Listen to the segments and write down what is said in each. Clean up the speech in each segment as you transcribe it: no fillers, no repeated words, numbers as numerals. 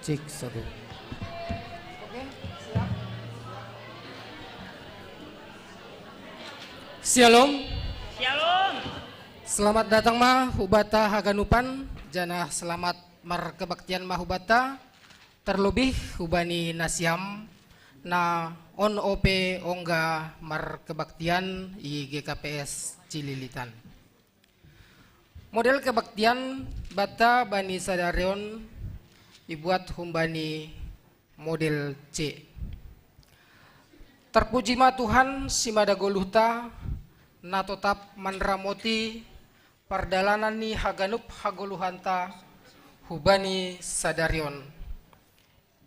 Cek satu. Oke, siap. Shalom. Shalom. Selamat datang mah hubata haganupan. Jana selamat mar kebaktian mah hubata. Terlebih hubani nasiam na on op ongga mar kebaktian i GKPS Cililitan. Model kebaktian bata bani sadarion dibuat humbani model C. Terpuji ma Tuhan simada goluhta na tetap manramoti pardalanan ni haganup hagoluhanta hubani sadarion.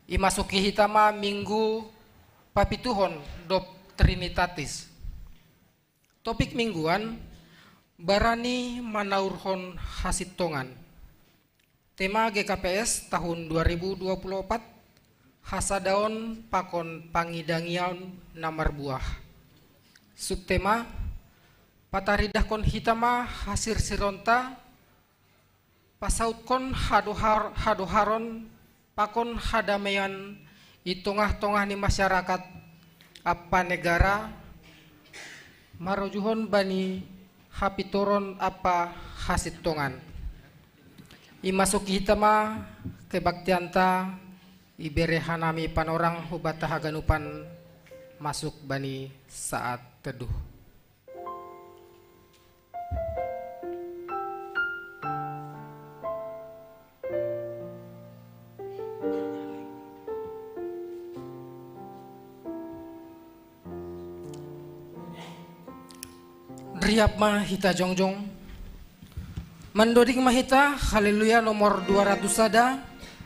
Imasuki hitama minggu papituhon dop Trinitatis. Topik mingguan barani manaurhon hasitongan. Tema GKPS tahun 2024 Hasadaon pakon pangidangian namar buah. Subtema pataridahkon hitama hasir sironta pasautkon hadoharon pakon hadamean i tongah-tongah ni masyarakat apa negara marojuhon bani hapitoron apa hasitongan. Imasuki hitama kebaktianta ibere hanami panorang hubata haganupan masuk bani saat teduh. Riap mah hita jongjong Mandoding mahita, haleluya nomor 200 sada,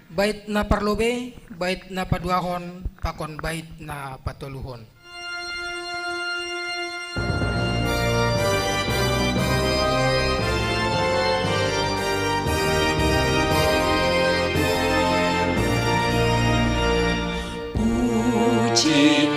bait na parlobe, bait na paduahon, pakon bait na patuluhon. Puji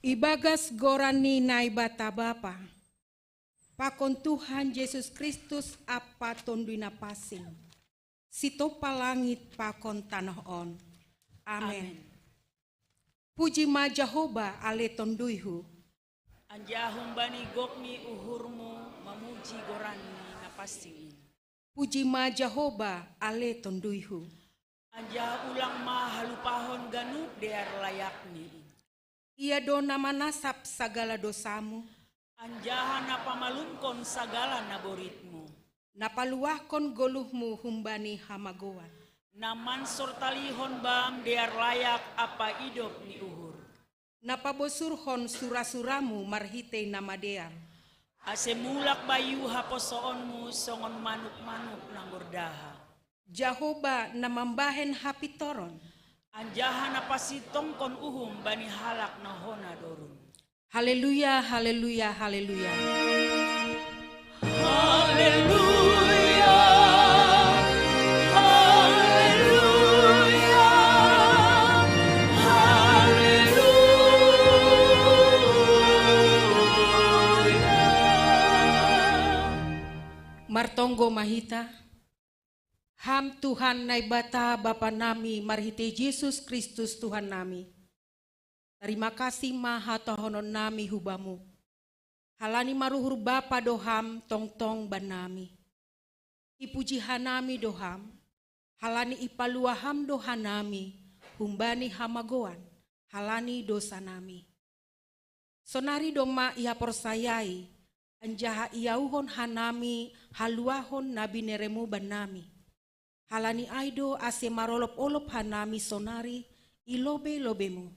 Ibagas gorani naibata Bapa, pakon Tuhan Yesus Kristus apa tonduina pasing, sitopa langit pakon tanah on. Amen. Puji ma Jehovah ale tonduihu, Anjahum bani gokni uhurmu memuji gorani napasing. puji ma Jehovah ale tonduihu, Anjah ulang ma halupahon ganup dear layakni. ia dona manasap sagala dosamu, Anjahan apa malungkon sagala naboritmu. napaluahkon goluhmu humbani hamagoan. Naman sortalihon bam dear layak apa idop ni uhur. Napabosurhon surasuramu marhite namadean. Asemulak bayu haposoonmu songon manuk-manuk nang gordaha. Jehovah namambahen hapitoron, Anjahan apa si tongkon uhum bani halak na hona dorun. Haleluya, haleluya, haleluya. Haleluya, haleluya, haleluya. Martonggo mahita. Ham Tuhan nai bata Bapa nami marhite Yesus Kristus Tuhan nami. Terima kasih maha tohonon nami hubamu. Halani maruhur Bapa doham tong-tong banami. Ipuji hanami doham. Halani ipaluaham dohanami. Humbani hamagoan. Halani dosa nami. Sonari doma ia persayai. Anjaha iauhon hanami haluahon nabi neremu banami. Halani aido ase marolop-olop hanami sonari ilobe-lobemu.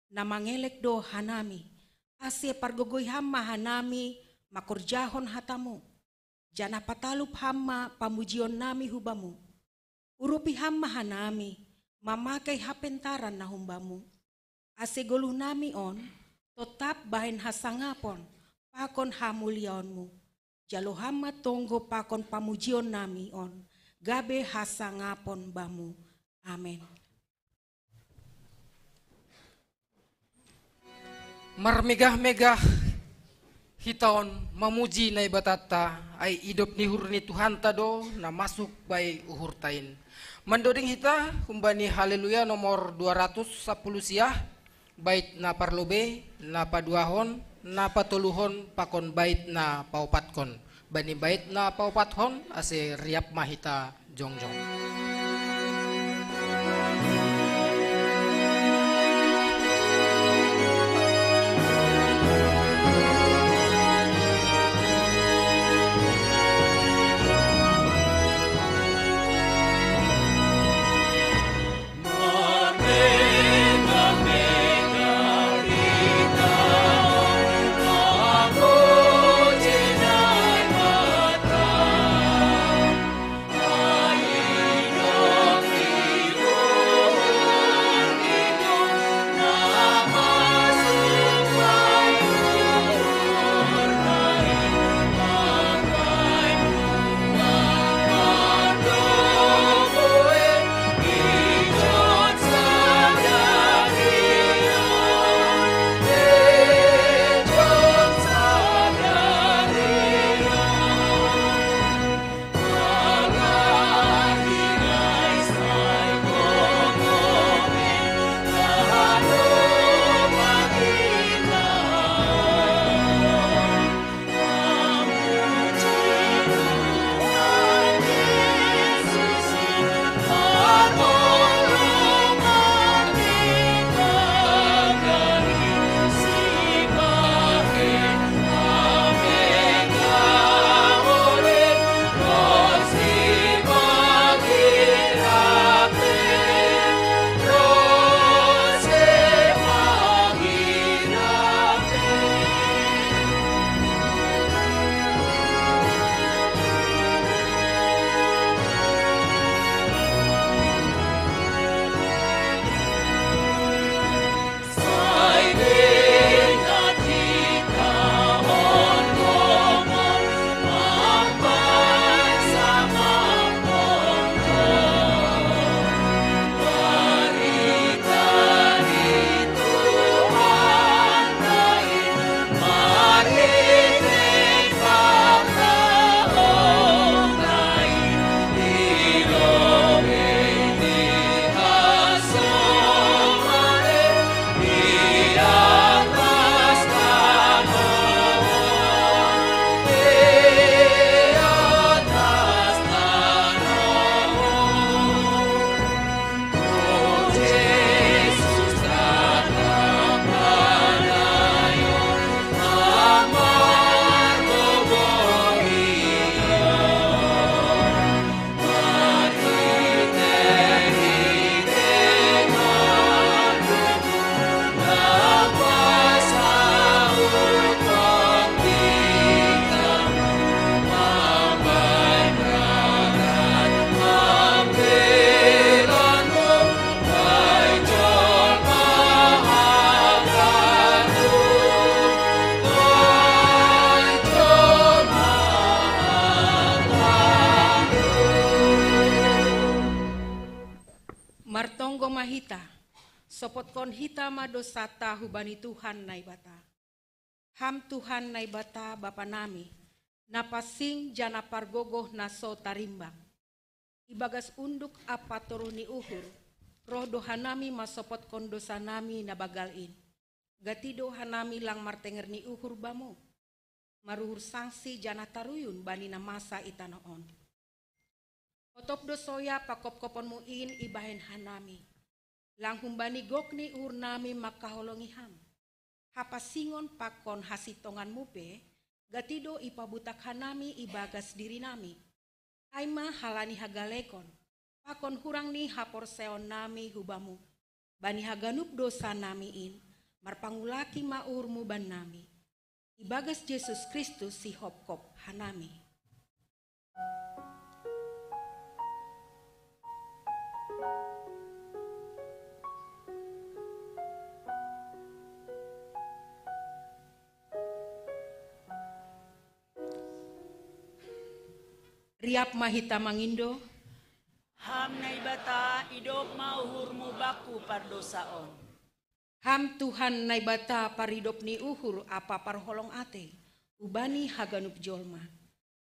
Namangelek do hanami. Ase pargogoy hamma hanami makorjahon hatamu. Jana patalup hamma pamujion nami hubamu. Urupi hamma hanami mamakai hapentaran na humbamu. Ase goluh nami on tetap bahen hasangapon pakon hamulionmu. Jalo hamma tonggo pakon pamujion nami on. Gabe hasangapon bamu. Amin. Marmegah-megah hitaon mamuji na ibatata ay idop ni hurni Tuhan tado na masuk bay uhurtain. Mandoding hita humbani haleluya nomor 210 siah bait na parlobe na paduahon na patuluhon pakon bait na paupatkon. Bani bait na paupathon ase riap mahita jongjong. Aino kon hitama dosata hubani Tuhan nai bata. Ham Tuhan nai bata Bapa nami, napasing jana pargogoh naso tarimbang. Ibagas unduk apa turuni uhur, roh dohanami masopot kon dosa nami nabagalin. Gati dohanami lang martenger ni uhur bamu. Maruhur sangsi jana taruyun bani na masa itanoon. Otop dosoya pakop-kopon muin ibahen hanami. Langhum bani gokni ur nami makaholongiham. Hapasingon pakon hasitongan mupe, gatido ipabutak hanami ibagas diri nami. Aima halani hagalekon, pakon hurang ni haporseon nami hubamu. Bani haganup dosa namiin, marpangulaki maurmu ban nami. Ibagas Yesus Kristus si hopkop hanami. Riap mahita mangindo, Ham na ibata idop mauhurmu baku pardosaon. ham Tuhan nai bata paridop ni uhur apa parholong ate, ubani haganup jolma.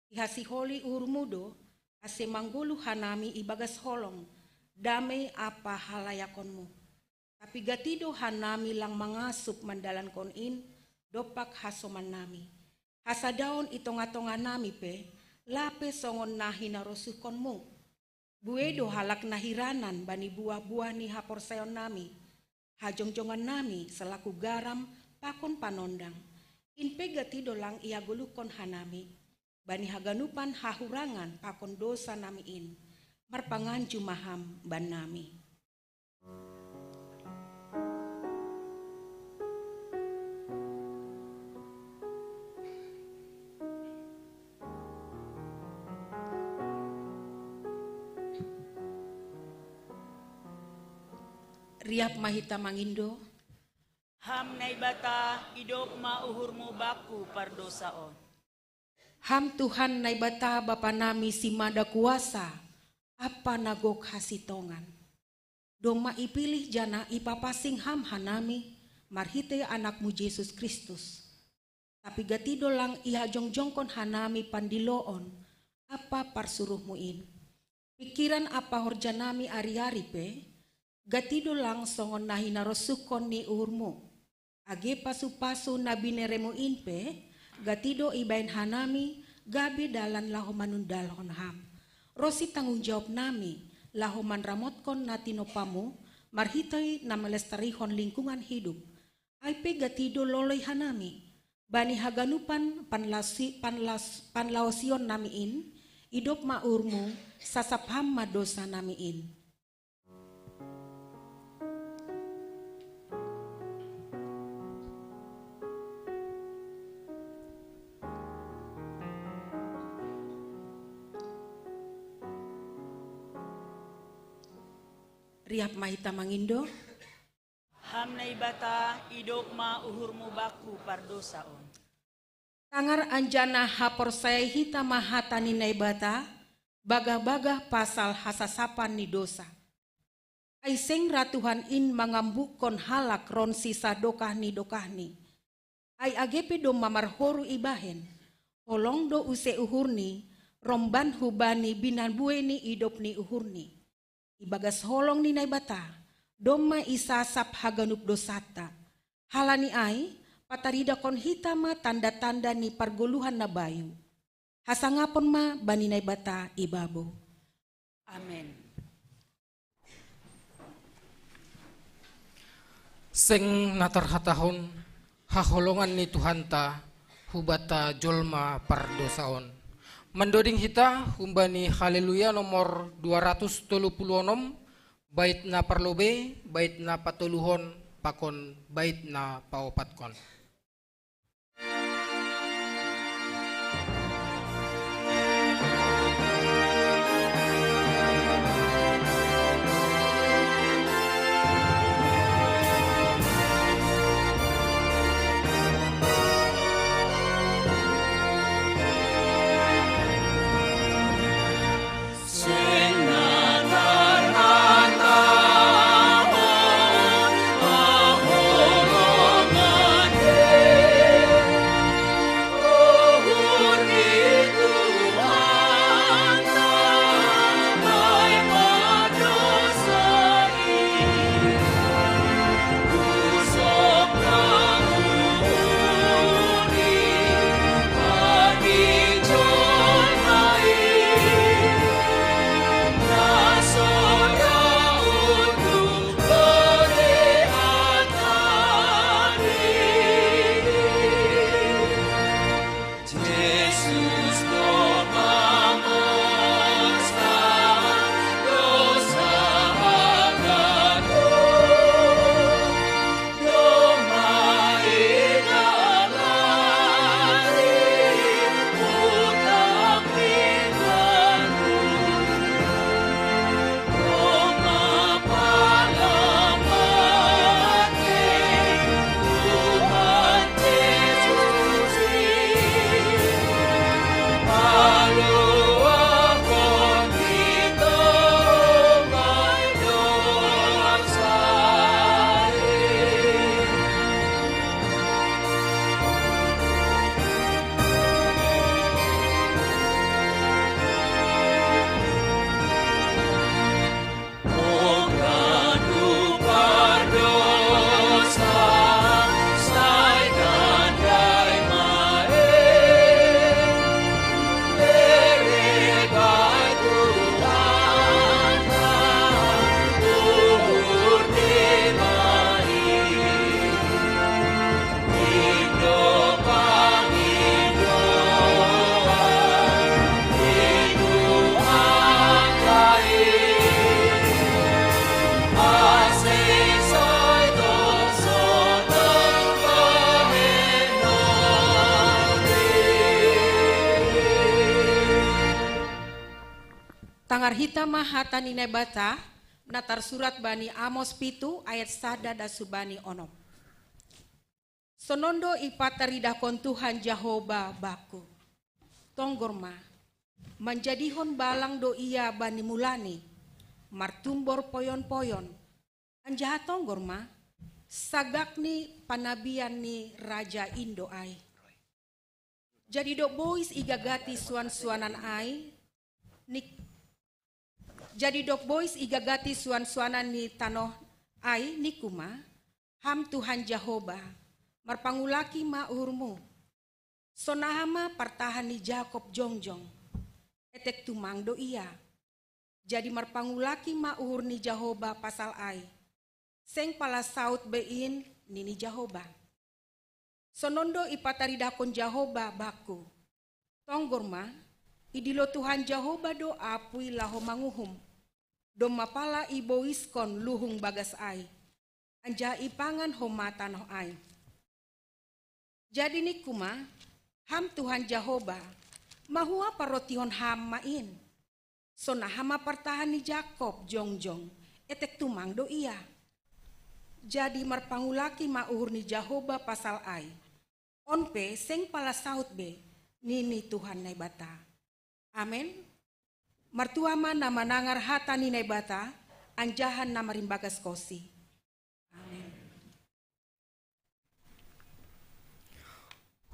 Ihasi holi uhur mudo, ase manggulu hanami ibagas holong, damai apa halayakonmu. Tapi gatido hanami lang mangasup mandalan konin, dopak hasoman nami. Hasadaon itonga-tonga nami pe, lape songon nahi narosuh konmu. Buedo halak nahiranan bani buah-buah ni haporseon nami. Hajongjongan nami selaku garam pakon panondang. Inpe gatido lang ia gulukon hanami. Bani haganupan hahurangan pakon dosa namiin. Marpangan jumaham ban nami. Riap mahita mangindo, Ham na ibata idop mauhurmu baku pardosaon. ham Tuhan nai bata Bapa nami si mada kuasa, apa nagok hasitongan. Doma ipilih jana ipapasing ham hanami, marhite anakmu Yesus Kristus. Tapi gatido lang ihajongjongkon hanami pandiloon, apa parsuruhmuin. Pikiran apa horjanami ari-ari pe, gatido lang songon nahi narosukon ni uhurmu. Age pasu-pasu nabi neremuin pe, gatido ibain hanami, gabi dalan lahomanundalhon ham. Rosi tanggung jawab nami, lahoman ramotkon natinopamu, marhitay na melestarihon lingkungan hidup. Ay pe gatido loloy hanami, bani haganupan panlaosion namiin, idop maurmu, sasapham madosa namiin. Riap mahita mangindo, Ham na ibata idop mauhurmu baku pardosaon. tangar anjana haporsay hita mahatani naibata, bagah-bagah pasal hasasapan ni dosa. Ay seng ratuhan in mangambukon halak ron sisa dokahni. Ay agepe do mamarhoru ibahen, holong do use uhurni, romban hubani binan bueni idop ni uhurni. Ibagas holong ni naibata, doma isasap haganup dosata. Halani ay, patarida kon hitama tanda-tanda ni parguluhan na bayu. Hasangapon ma bani naibata ibabo. Amen. Seng natarhatahon haholongan ni Tuhan ta hubata jolma pardosaon. Mendoding hita humbani haleluya nomor 236 bait na parlobe, bait na patuluhon, pakon bait na paopatkon. Sing na manangar hita mahata nina bata natar surat bani Amos pitu ayat sada da subani onom. Sonondo ipataridakon Tuhan Jehovah baku. Tonggorma menjadihon balang do ia bani mulani martumbor poyon-poyon. Anjaha tonggorma sagak ni panabian ni Raja Indo ai. Jadi do boys igagati suan-suanan ai jadi dok boys igagati suan-suanan ni tanoh ai nikuma ham Tuhan Jehovah marpangulaki ma uhurmu sonahama partahan ni Jakob jongjong etek tumang do iya jadi marpangulaki ma uhur ni Jehovah pasal ai seng pala saut bein nini Jehovah sonondo ipataridakon Jehovah baku tonggorma idilo Tuhan Jehovah do apui laho manguhum do mapala iboiskon luhung bagas ai anja ipangan homa tanoh ai. Jadi nikuma ham Tuhan Jehovah mahua parotihon ham main sona hama partahan ni Jakob jongjong etek tumang do iya jadi marpangulaki mauhur ni Jehovah pasal ai onpe seng pala saut be nini Tuhan nai bata. Amen. Martuama nama nangar hata ni nai bata anjahan nama rimbagas kosi. Amen.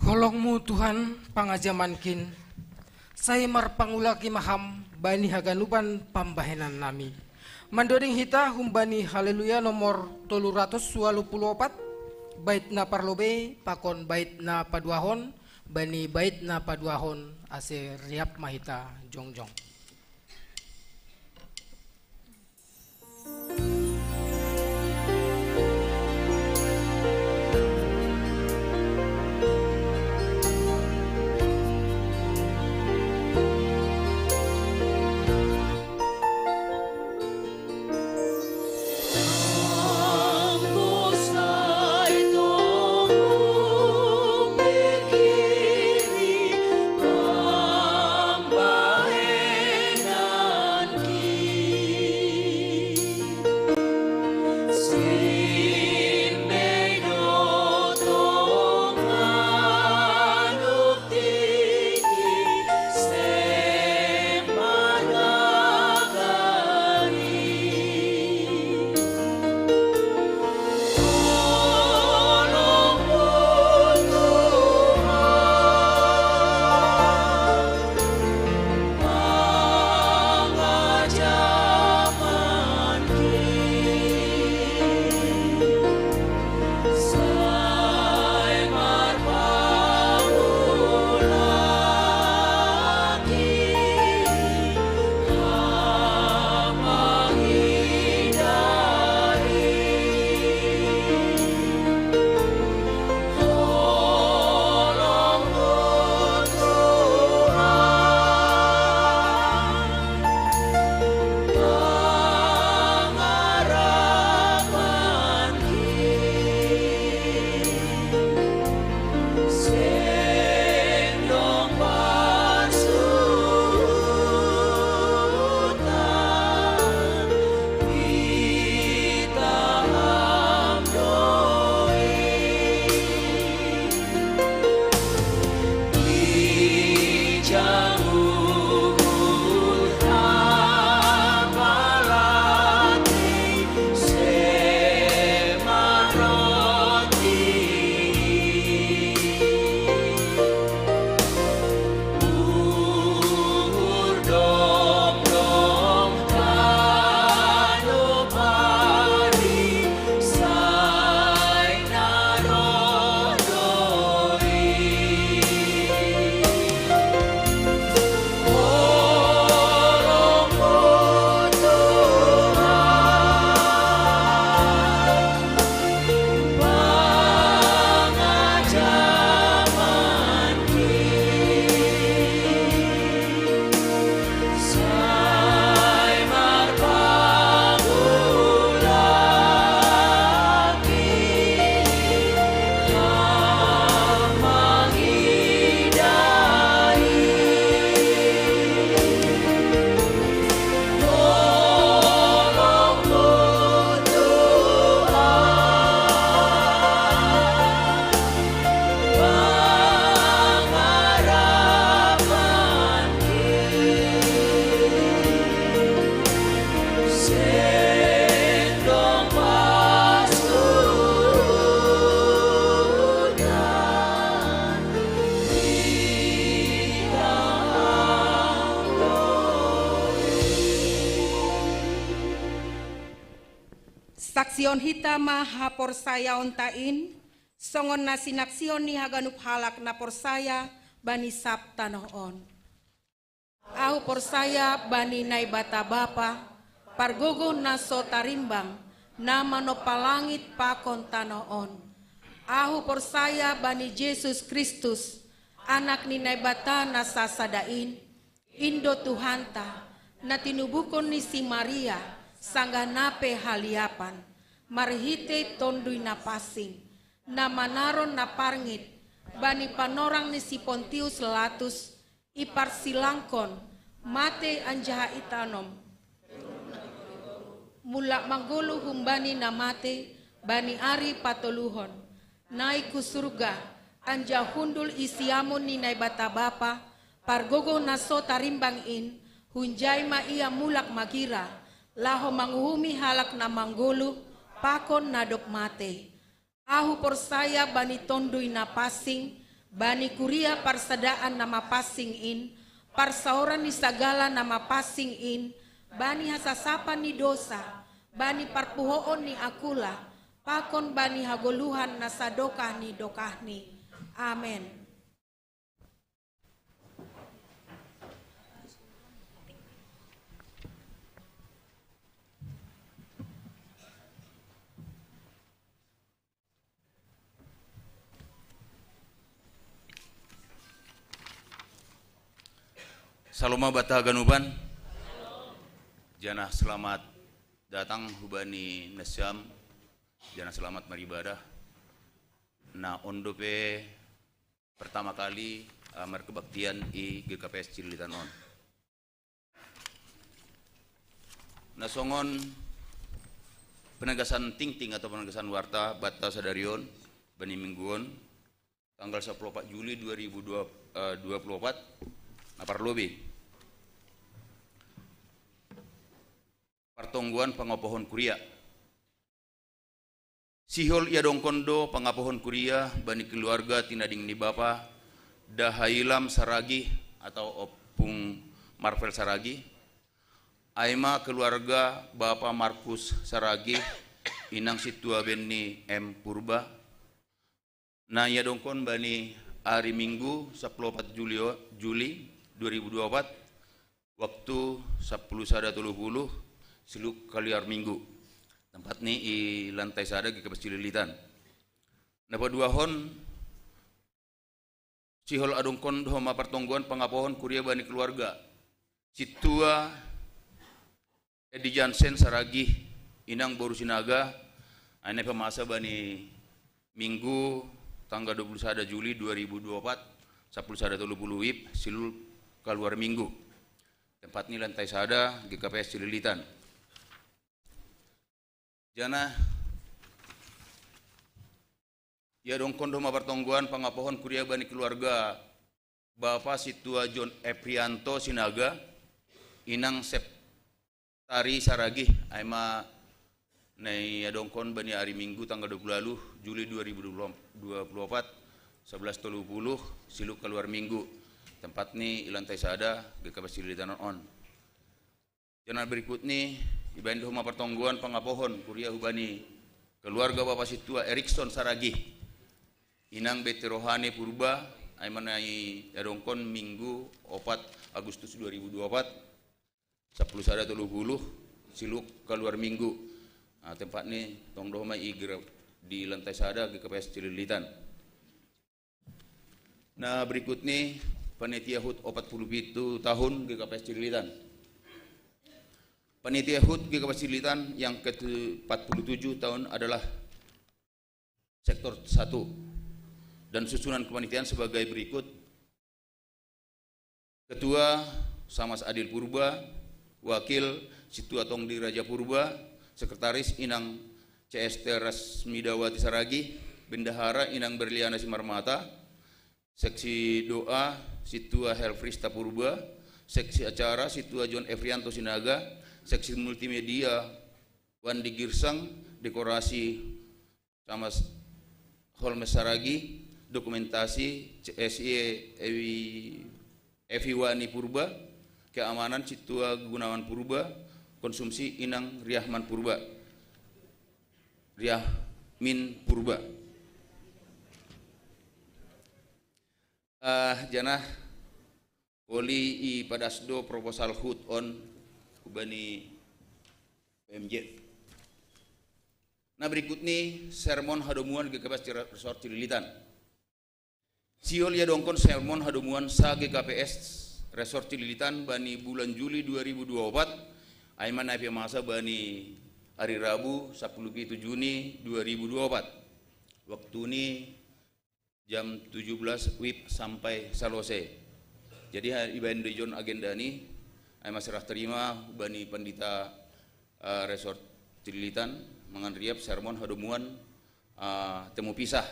Holongmu Tuhan pangajamankin, saya marpangulaki maham bani haganupan pambahenan nami. Mandoding hita humbani haleluya nomor 324, bait na parlobe, pakon bait na paduahon, bani bait na paduahon, ase riap mahita jongjong. Ambahe Sion hitama hapor saya ontain, songon na sinaksion ni haganup halak na por saya bani sabta noon. Ahu por saya bani naibata bapa, pargogo na so tarimbang, na manopalangit pakon tanoon. Ahu por saya bani Jesus Kristus, anak ni naibata na sasadain, Indo Tuhanta, na tinubukon ni si Maria, sangganape haliapan, marhite tonduy na pasing, na manaron na parngit, bani panorang ni si Pontius Latus, iparsilangkon, mate anjaha itanom, mula manggulu humbani na mate, bani ari patoluhon, naik ku surga, anja hundul isiamon ni naibata bapa, pargogo naso tarimbang in, hunjay ma iya mulak magira, laho manguhumi halak na manggulu, pakon nadok mate. Ahu por saya bani tonduy na pasing, bani kuria parsadaan nama pasing in, parsaoran ni sagala nama pasing in, bani hasasapan ni dosa, bani parpuhoon ni akula, pakon bani hagoluhan na sadokah ni dokahni. Amen. Saloma bata ganuban. Jana selamat datang hubani nasyam. Jana selamat maribadah. Na ondope pertama kali amar kebaktian i GKPS Cililitan on. Nasongon penegasan ting-ting atau penegasan warta bata sadarion bani mingguon tanggal 14 Juli 2024 napar lobi. Partongguan pangapohon kuria. Sihol ia dongkondo pangapohon kuria bani keluarga tinading ni bapa Dahailam Saragi atau Opung Marvel Saragi. Aima keluarga Bapak Markus Saragi inang situa benni M Purba. Na ia dongkon bani hari Minggu 14 Juli 2024 waktu 10.30 siluk kaliar minggu. Tempat ni i lantai sada ke Cililitan. Napa dua hon sihol adongkon homa pertongguan pangapohon kuria bani keluarga. Situa Edi Jansen Saragi inang Boru Sinaga ane pemasa bani Minggu tanggal 21 Juli 2024 10.30 WIB siluk keluar minggu. Tempat ni lantai sada GKPS Cililitan. Jana ya dongkon doma pertongguan pangapohon kuria bani keluarga Bapak Situa John Eprianto Sinaga inang Septari Saragi aima nai ya dongkon bani hari Minggu tanggal 20 lalu Juli 2024 11.30 siluk keluar minggu. Tempat ni lantai sada GKPS Cililitan on. Jana berikut ni ibain homa pertongguan pangapohon kuria hubani keluarga Bapak Situa Erikson Saragi inang bete rohani purba aimanai adongkon Minggu 4 Agustus 2024 10.30 siluk keluar minggu. Nah, tempat ni tong dohma di lantai sada GKPS Cililitan. Nah berikut ni panitia HUT 47 tahun GKPS Cililitan. Panitia HUT GKPS Cililitan yang ke-47 tahun adalah sektor 1 dan susunan kepanitiaan sebagai berikut. Ketua Samas Adil Purba, Wakil Situa Tongdi Raja Purba, Sekretaris Inang CST Rasmidawati Saragi, Bendahara Inang Berliana Simarmata, Seksi Doa Situa Helfrista Purba, Seksi Acara Situa John Efrianto Sinaga, Seksi Multimedia Wandi Girsang, Dekorasi Samas Holmes Saragi, Dokumentasi CSI Eviwani Purba, Keamanan Situa Gunawan Purba, Konsumsi Inang Riahman Purba. Riahmin Purba. Janah Oli I Padasdo proposal hut on Ubani PMJ. Nah berikut nih sermon hadomuan GKPS Resort Cililitan. Siol ya dongkon sermon hadomuan sa GKPS Resort Cililitan bani bulan Juli 2024. Aiman naik masa bani hari Rabu 10 Juni 2024. Waktu ini jam 17 WIB sampai selesai. Jadi ibadah region agenda ini Aiman serah terima bani pendita Resort Cililitan mengandriap sermon hadomuan temu pisah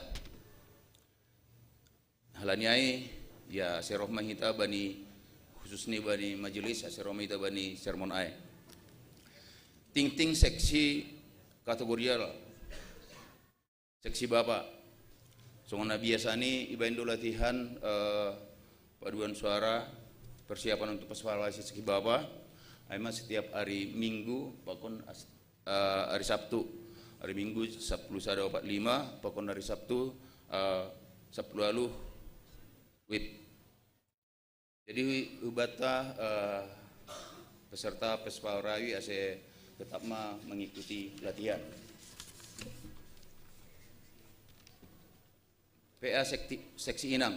halaniai ya seroh mahita bani khususnya bani majelis seroh mahita bani sermon ai ting seksi kategorial seksi bapak soalnya biasa ni ibadah latihan paduan suara persiapan untuk evaluasi seksi bapak aiman setiap hari Minggu pakon hari Sabtu, hari Minggu 10.45, pokon hari Sabtu 10 lalu WIB. Jadi ubata peserta Pespa Rawi ase tetap mengikuti latihan. PA seksi Inang.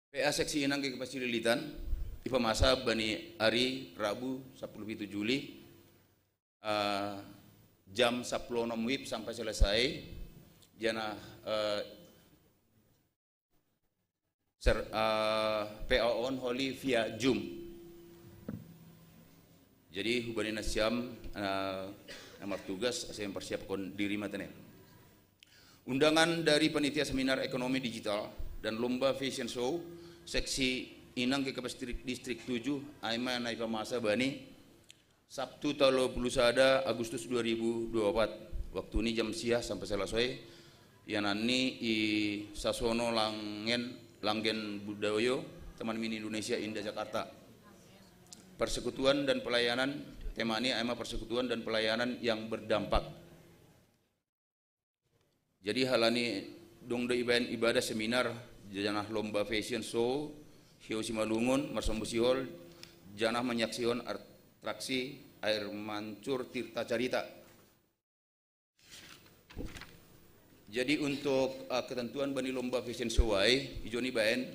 PA seksi Inang ke Cililitan. Ipa masa bani hari Rabu 10 Juli jam 10.06 WIB sampai selesai jana PA on holy via Zoom. Jadi hubani nasiam nomor tugas saya mempersiapkan diri matene. Undangan dari panitia seminar ekonomi digital dan lomba fashion show seksi Inang GKPS Distrik 7 Aiman naik masa bani Sabtu 31 Agustus 2024. Waktu ini jam siah sampai selesai. Yanani I Sasono Langgen Budayo Taman Mini Indonesia Indah Jakarta. Persekutuan dan pelayanan tema ini Aiman persekutuan dan pelayanan yang berdampak. Jadi halani dong ibadah seminar janah lomba fashion show Hiu Simalungun, Marsombo Sihol, janah menyaksikan atraksi air mancur Tirta Carita. Jadi untuk ketentuan bani lomba fashion show Ijoni Baen.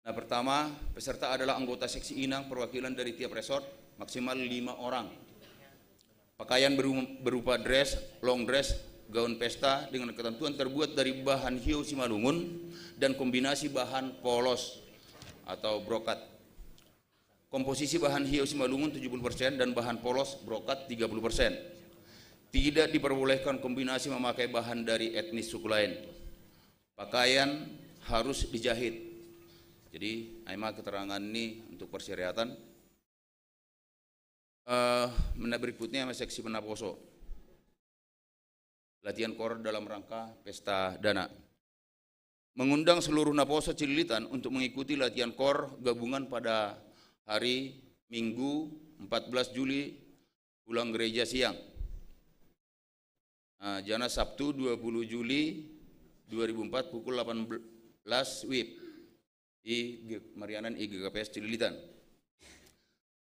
Nah pertama, peserta adalah anggota seksi Inang perwakilan dari tiap resort, maksimal 5 orang. Pakaian berupa dress, long dress, gaun pesta dengan ketentuan terbuat dari bahan hiu Simalungun dan kombinasi bahan polos atau brokat. Komposisi bahan hiu Simalungun 70% dan bahan polos brokat 30%. Tidak diperbolehkan kombinasi memakai bahan dari etnis suku lain. Pakaian harus dijahit. Jadi Aima keterangan ini untuk persyaratan. Berikutnya seksi penaposo. Latihan kor dalam rangka pesta dana. Mengundang seluruh Naposo Cililitan untuk mengikuti latihan kor gabungan pada hari Minggu 14 Juli pulang gereja siang. Jana Sabtu 20 Juli 2004 pukul 18 WIB di Marianan IGKPS Cililitan.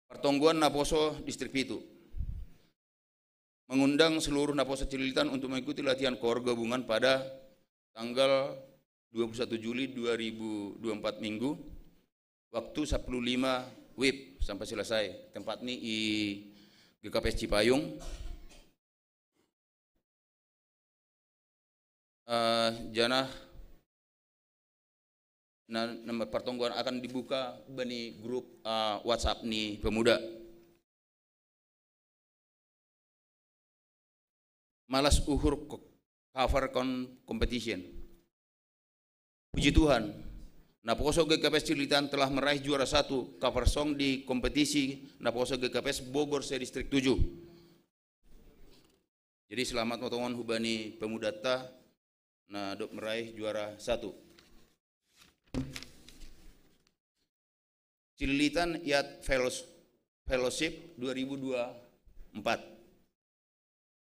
Pertongguan Naposo Distrik Pitu. Mengundang seluruh Naposo Cililitan untuk mengikuti latihan kor gabungan pada tanggal 21 Juli 2024 Minggu, waktu 10.05 WIB sampai selesai. Tempat ini di GKPS Cipayung. Janah nama pertongguan akan dibuka bani grup WhatsApp nih pemuda. Malas uhur cover competition. Puji Tuhan, Naposo GKPS Cililitan telah meraih juara 1 cover song di kompetisi Naposo GKPS Bogor Distrik 7. Jadi selamat potongan hubani pemudata nah dok meraih juara 1. Cililitan Yacht Fellowship 2024.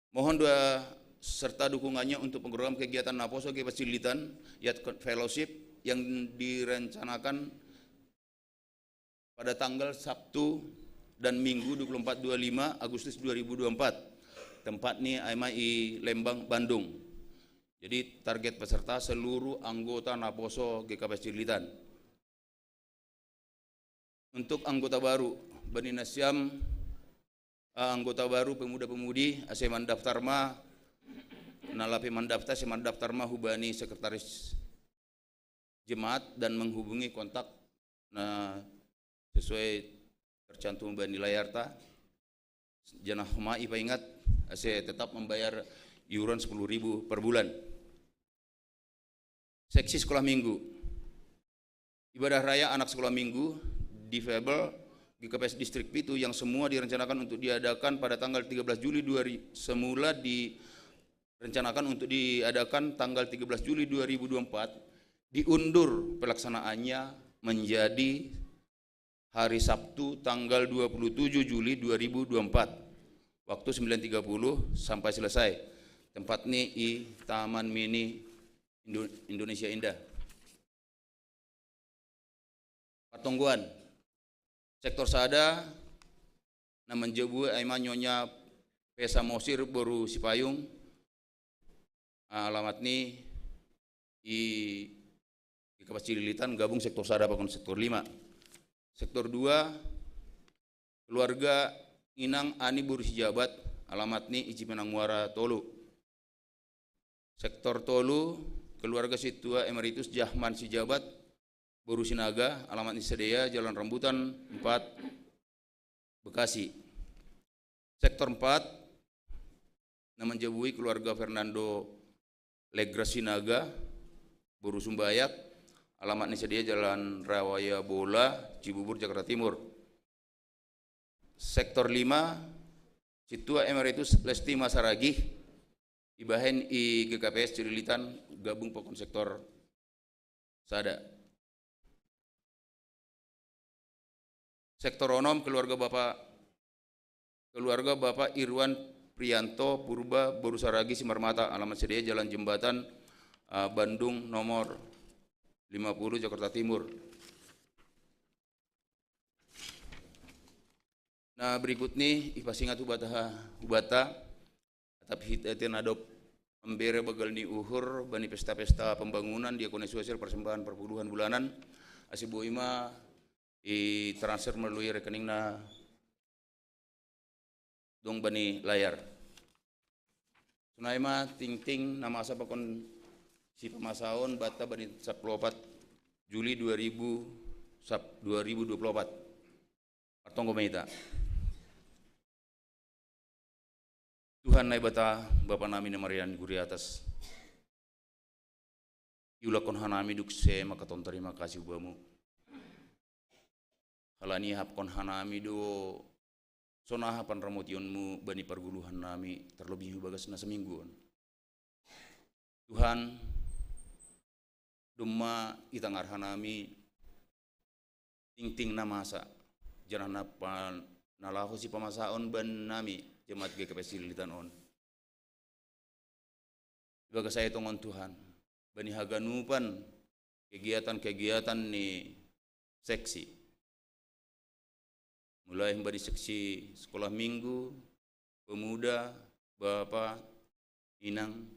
Mohon doa serta dukungannya untuk program kegiatan Naposo ke Pasilitan Youth Fellowship yang direncanakan pada tanggal Sabtu dan Minggu 24-25 Agustus 2024. Tempatnya i Lembang, Bandung. Jadi target peserta seluruh anggota Naposo GKP Pasilitan. Untuk anggota baru, Bani Nasiam, anggota baru pemuda-pemudi, aseman daftar ma, nalapi mandaftar, aseman daftar ma hubani sekretaris jemaat dan menghubungi kontak sesuai tercantum di layar ta. Janah ma ipa ingat, ase tetap membayar iuran 10.000 per bulan. Seksi sekolah minggu, ibadah raya anak sekolah minggu, difabel GKPS Distrik Pitu yang semua direncanakan untuk diadakan pada tanggal 13 Juli semula direncanakan untuk diadakan tanggal 13 Juli 2024, diundur pelaksanaannya menjadi hari Sabtu tanggal 27 Juli 2024 waktu 9.30 sampai selesai. Tempatnya di Taman Mini Indonesia Indah. Patongguan sektor sada naman jebu aima nyonya Pesa Mosir Boru Sipayung, alamat ni di Kapacililitan gabung sektor sada pakon sektor 5. Sektor 2 keluarga Inang Ani Boru Sijabat, alamat ni Cipenang Muara Tolu. Sektor Tolu keluarga Situa Emeritus Jahman Sijabat Boru Sinaga, alamat ni Sedea Jalan Rambutan 4 Bekasi. Sektor 4 nama jabui keluarga Fernando Legra Sinaga Boru Sumbayak, alamat ni Sedea Jalan Rawaya Bola Cibubur Jakarta Timur. Sektor 5 Situa Emeritus Lesti Masaragih ibahen i GKPS Cililitan gabung pokon sektor sada. Sektor onom keluarga Bapak Irwan Prianto Purba Boru Saragi Simarmata, alamat Sedea Jalan Jembatan Bandung nomor 50 Jakarta Timur. Nah berikut nih ipasingat hubata atap hitatin adop membere bagal ni uhur bani pesta-pesta pembangunan diakoni sosial persembahan perpuluhan bulanan asibu ima i transfer melalui rekening na dong bani layar. Sunai ma ting nama asa pakon si pemasaon bata bani 14 Juli 2024. Artong gomeita. Tuhan nai bata Bapa nami na Marian guri atas. Iulakon hanami dukse makaton terima kasih ubamu. Halani hapkon hanami do sonahapan ramotionmu bani perguluhan nami terlebih bagas na semingguan. Tuhan dumma itangar hanami ting na masa jangan apa nalahu si pemasaon ban nami jemaat GKP Cililitan on. Bagas saya tongon Tuhan bani haganupan kegiatan-kegiatan ni seksi. Mulai dari seksi sekolah minggu, pemuda, bapak, inang,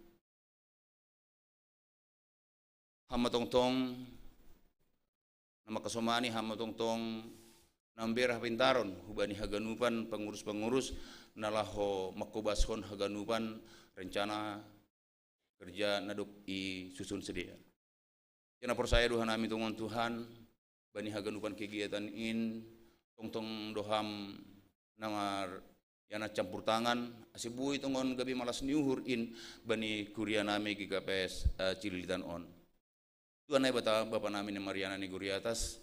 hama tongtong, nama kesomani hama tongtong, namberah pintaron, hubani haganupan pengurus-pengurus, nalaho makobashon haganupan rencana kerja naduk i susun sedia. Jana persaya Tuhan nami tongon Tuhan, bani haganupan kegiatan in, tongtong doham namar yana campur tangan asibui tongon gabi malas niuhur in bani kuria nami GKPS Cililitan on. Tuhan nai bata Bapa nami ni Mariana ni guri atas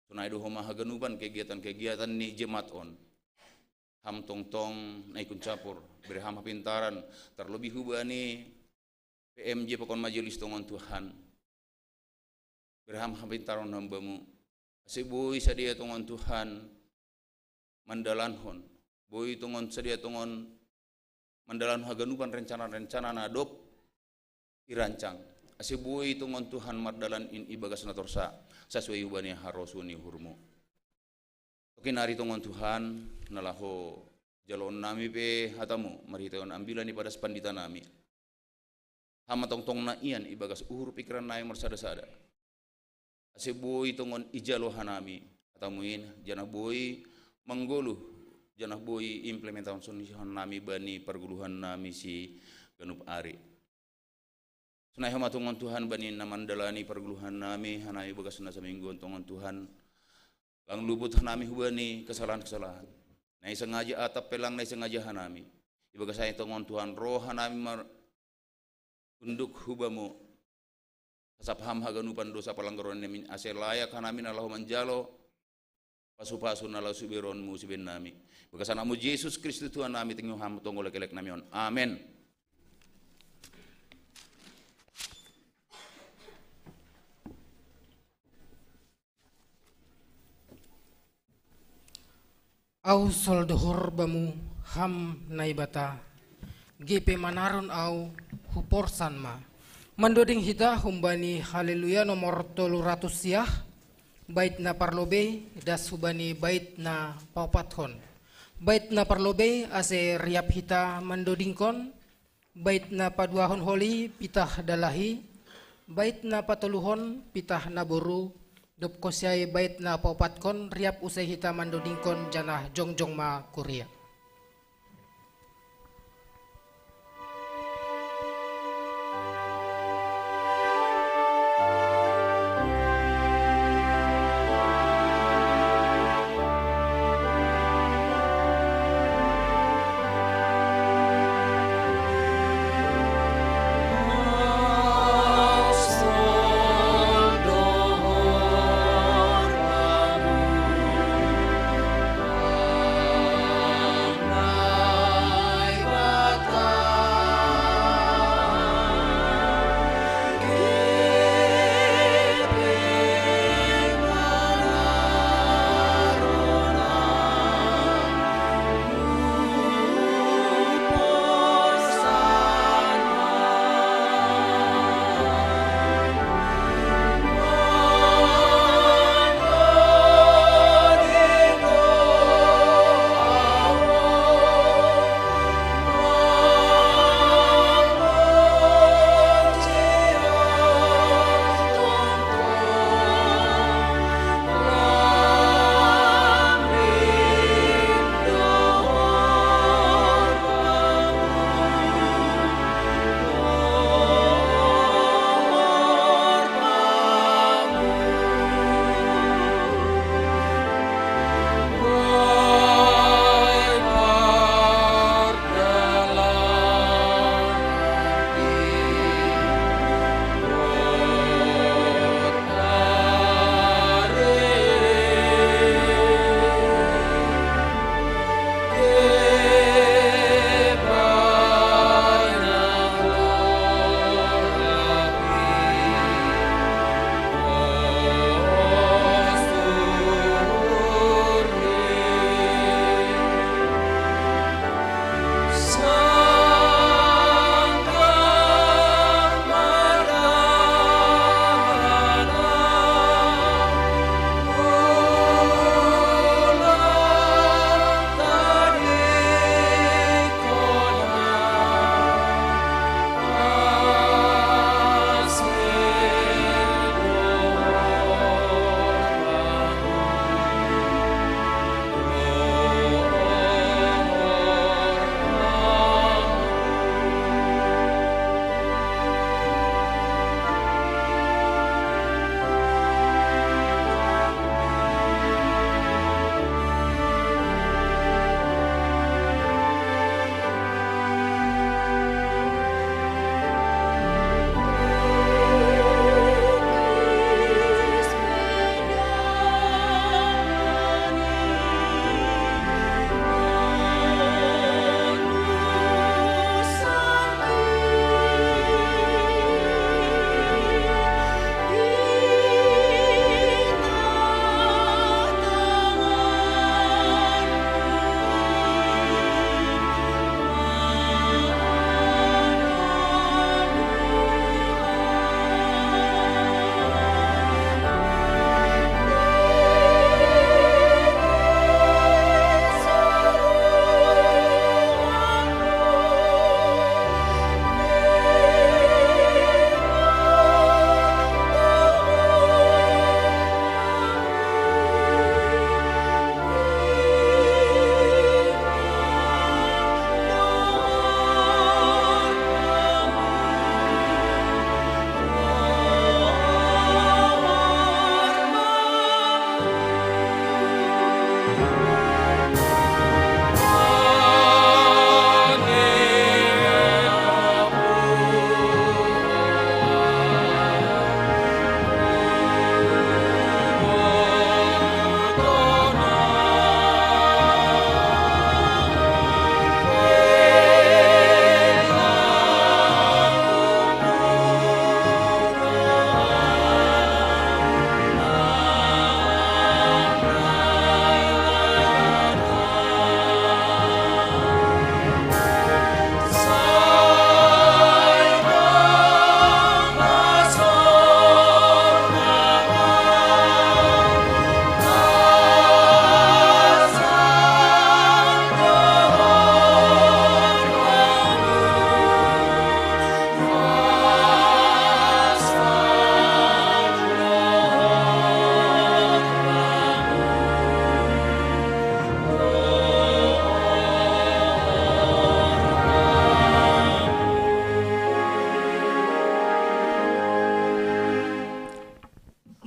tunai dohoma haganupan kegiatan-kegiatan ni jemaat on. Ham tongtong nai kun capur berham pintaran terlebih hubani PMJ pokon majelis tongon Tuhan. Berham pintaran hambamu. Asibui sadia tongon Tuhan mandalanhon, boy tongon sedia tongon mandalan haganupan rencana-rencana nadop irancang. Asibui tungon Tuhan mardalan in ibagas na torsa sasway ubani harosuni hurmo. Kinari tungon Tuhan nalaho jalon nami pe hatamu maritayon ambilan ni pada pandita nami. Hama tong na iyan ibagas uhur pikiran na marsada-sada. Asibui tungon ijalo hanami hatamuin janah boy manggoluh janah boy implementasi nami bani perguluhan nami si ganup ari. Sunai hamatungan Tuhan bani namandalani perguluhan nami hanami bagas na sa mingguan tungan Tuhan lang lubut hanami hubani kesalahan-kesalahan. Nai sengaja atap pelang nai sengaja hanami. Ibagas saya tungan Tuhan roh hanami unduk hubamu kasapaham haganupan dosa palanggaron nami ase layak hanami nalahu manjalo pasu-pasu nalahu subiron musibin nami. Bagas namu Yesus Kristus Tuhan nami tinggal ham tunggu lek nami on. Amin. Au soldohor bamu ham naibata GP manaron au huporsan ma mandoding hita humbani haleluya nomor 300 siah bait na parlobe das hubani bait na paupathon bait na parlobe ase riap hita mandodingkon bait na paduahon holi pitah dalahi bait na patuluhon pitah naboru dop kosyai bait na paupatkon riap usai hita mandodingkon janah jongjong ma Korea.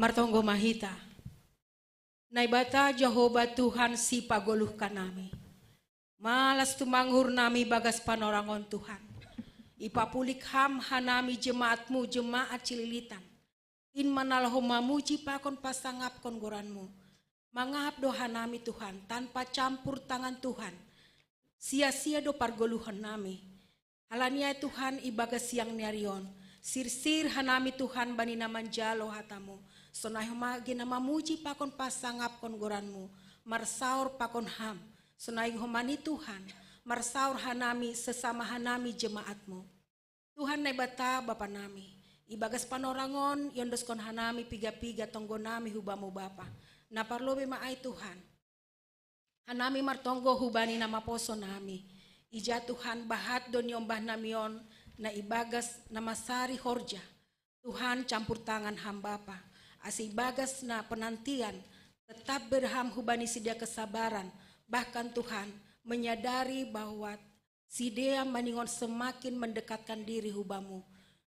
martonggo mahita. Naibata Jehovah Tuhan si pagoluhkan nami. Malas tumangur nami bagas panorangon Tuhan. Ipapulik ham hanami jemaatmu jemaat cililitan. In manalho mamuji pakon pasangap kon goranmu. Mangap doha nami Tuhan tanpa campur tangan Tuhan. Sia-sia do pargoluhan nami. Halania Tuhan ibagas siang niarion. Sir-sir hanami Tuhan bani naman jalo hatamu. Sonay humagi na mamuji pakon pasangap kon goranmu. Marsaur pakon ham. Sonay humani Tuhan. Marsaur hanami sesama hanami jemaatmu. Tuhan naibata Bapa nami. Ibagas panorangon yondos kon hanami piga-piga tonggo nami hubamu Bapa. Naparlobe maay Tuhan. Hanami martonggo hubani nama poso nami. Ija Tuhan bahat don yombah namion na ibagas nama sari horja. Tuhan campur tangan ham Bapa. Asi ibagas na penantian tetap berham hubani sidia kesabaran. Bahkan Tuhan menyadari bahwa sidia maningon semakin mendekatkan diri hubamu.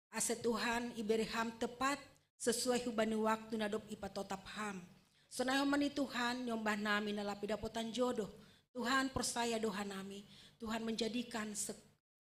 Ase Tuhan iberi ham tepat sesuai hubani waktu nadop ipatotap ham. Sonay humani Tuhan nyombah nami nalapi dapotan jodoh. Tuhan persaya doha nami. Tuhan menjadikan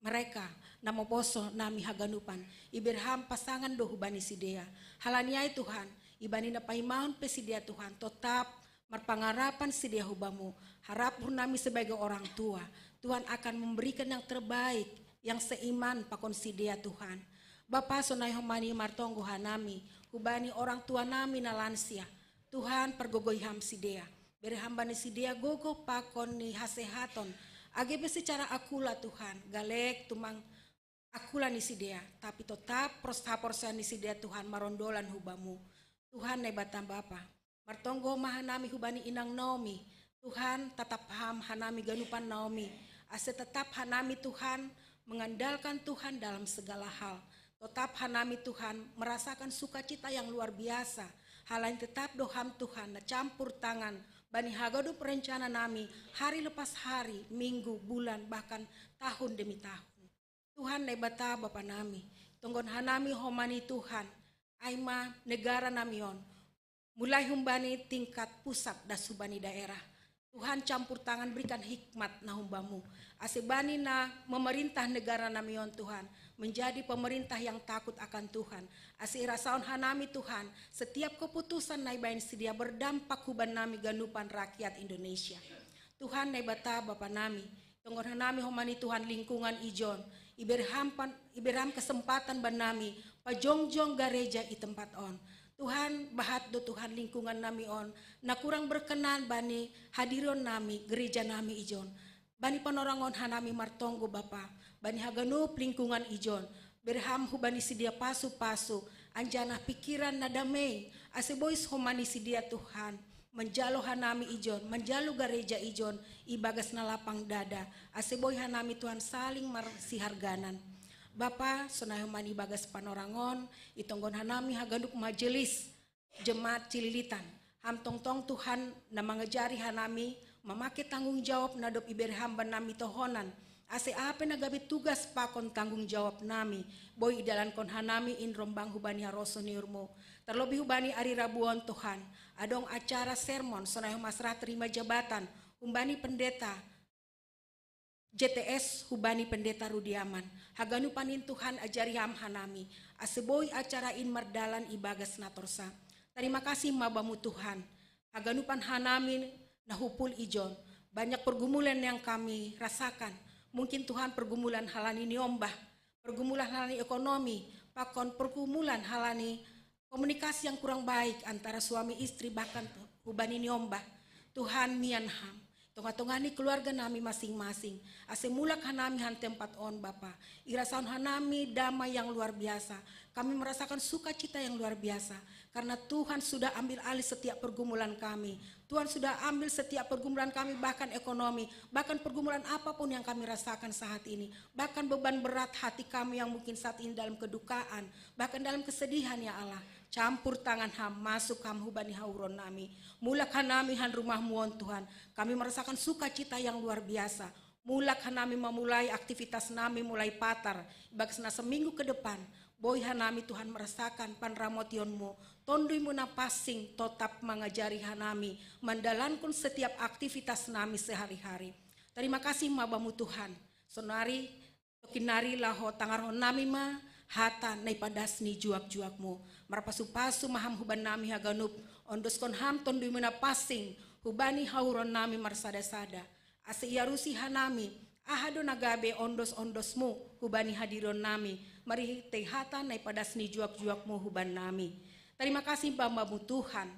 mereka namo poso nami haganupan. Iberham pasangan do hubani sidea. Halaniai Tuhan. Ibani na paimahon pesidia Tuhan. Tetap marpangarapan sidia hubamu. Harap nami sebagai orang tua. Tuhan akan memberikan yang terbaik. Yang seiman pakon sidia Tuhan. Bapa sonay humani martonggo hanami. Hubani orang tua nami na lansia. Tuhan pergogoy ham sidea. Beri hamba ni sidea gogo pakon ni hasehaton. Agebe secara akula Tuhan. Galek tumang akula ni sidea. Tapi tetap porsa ni sidea Tuhan marondolan hubamu. Tuhan naibatan Bapa. Martonggo mahanami hubani inang Naomi. Tuhan tetap ham hanami ganupan Naomi. Ase tetap hanami Tuhan mengandalkan Tuhan dalam segala hal. Tetap hanami Tuhan merasakan sukacita yang luar biasa. Hal lain tetap doham Tuhan na campur tangan bani hagadu perencana nami hari lepas hari, minggu, bulan, bahkan tahun demi tahun. Tuhan naibata Bapa nami, tonggon hanami homani Tuhan, aima negara namion, mulai humbani tingkat pusat dan subani daerah. Tuhan campur tangan berikan hikmat na humbamu. Asebani na memerintah negara namion Tuhan. Menjadi pemerintah yang takut akan Tuhan. Asirasaon hanami Tuhan. Setiap keputusan naibain sedia berdampak huban nami ganupan rakyat Indonesia. Tuhan naibata Bapa nami. Tonggon hanami homani Tuhan lingkungan ijon. Iberham kesempatan ban nami. Pajongjong gareja i tempat on. Tuhan bahat do Tuhan lingkungan nami on. Na kurang berkenan bani hadiron nami gereja nami ijon. Bani panorangon hanami martonggo Bapa. Bani haganup lingkungan ijon. Berham hubani sidia pasu-pasu. Anjana pikiran na damai. Asebois homani sidia Tuhan. Menjalo hanami ijon. Menjalo gereja ijon. Ibagas na lapang dada. Aseboy hanami Tuhan saling marsiharganan. Bapa sonay humani bagas panorangon. Itonggon hanami haganup majelis. Jemaat cililitan. Ham tongtong Tuhan na mangajari hanami. Memakai tanggung jawab nadop iberham ban nami tohonan. Ase apa nagabit tugas pakon tanggung jawab nami. Boy idalan kon hanami in rombang hubani haroso niurmo. Terlebih hubani ari rabuon Tuhan. Adong acara sermon sonay humasrah terima jabatan. Humbani pendeta. JTS hubani pendeta Rudiaman. Haganu panin Tuhan ajari ham hanami. Ase boy acara in mardalan ibagas natorsa. Terima kasih mabamu Tuhan. Haganupan hanami nahupul ijon. Banyak pergumulan yang kami rasakan. Mungkin Tuhan pergumulan halani niombah. Pergumulan halani ekonomi. Pakon pergumulan halani komunikasi yang kurang baik antara suami istri bahkan hubani niombah. Tuhan mianham. Tonga-tongani keluarga nami masing-masing. Ase mulak hanami han tempat on Bapa. Irasaun hanami damai yang luar biasa. Kami merasakan sukacita yang luar biasa. Karena Tuhan sudah ambil alih setiap pergumulan kami. Tuhan sudah ambil setiap pergumulan kami bahkan ekonomi. Bahkan pergumulan apapun yang kami rasakan saat ini. Bahkan beban berat hati kami yang mungkin saat ini dalam kedukaan. Bahkan dalam kesedihan ya Allah. Campur tangan ham masuk ham hubani hauron nami. Mulak hanami han rumah muon Tuhan. Kami merasakan sukacita yang luar biasa. Mulak hanami memulai aktivitas nami mulai patar. Bagsna seminggu ke depan. Boy hanami Tuhan merasakan panramotionmu. Tondui mo na pasing tetap mengajari hanami. Mendalankan setiap aktivitas nami sehari-hari. Terima kasih mabamu Tuhan. Sonari, tokinari laho tangaron nami ma. Hata nai padas ni juak-juakmu. Marapasu-pasu maham huban nami haganup. Ondos kon ham tondui mo na pasing. Hubani hauron nami marsada-sada. Ase iarusi hanami. Ahado nagabe ondos-ondosmu. Hubani hadiron nami. Mari tehata nai padas ni juak-juakmu huban nami. Terima kasih Bamamu Tuhan.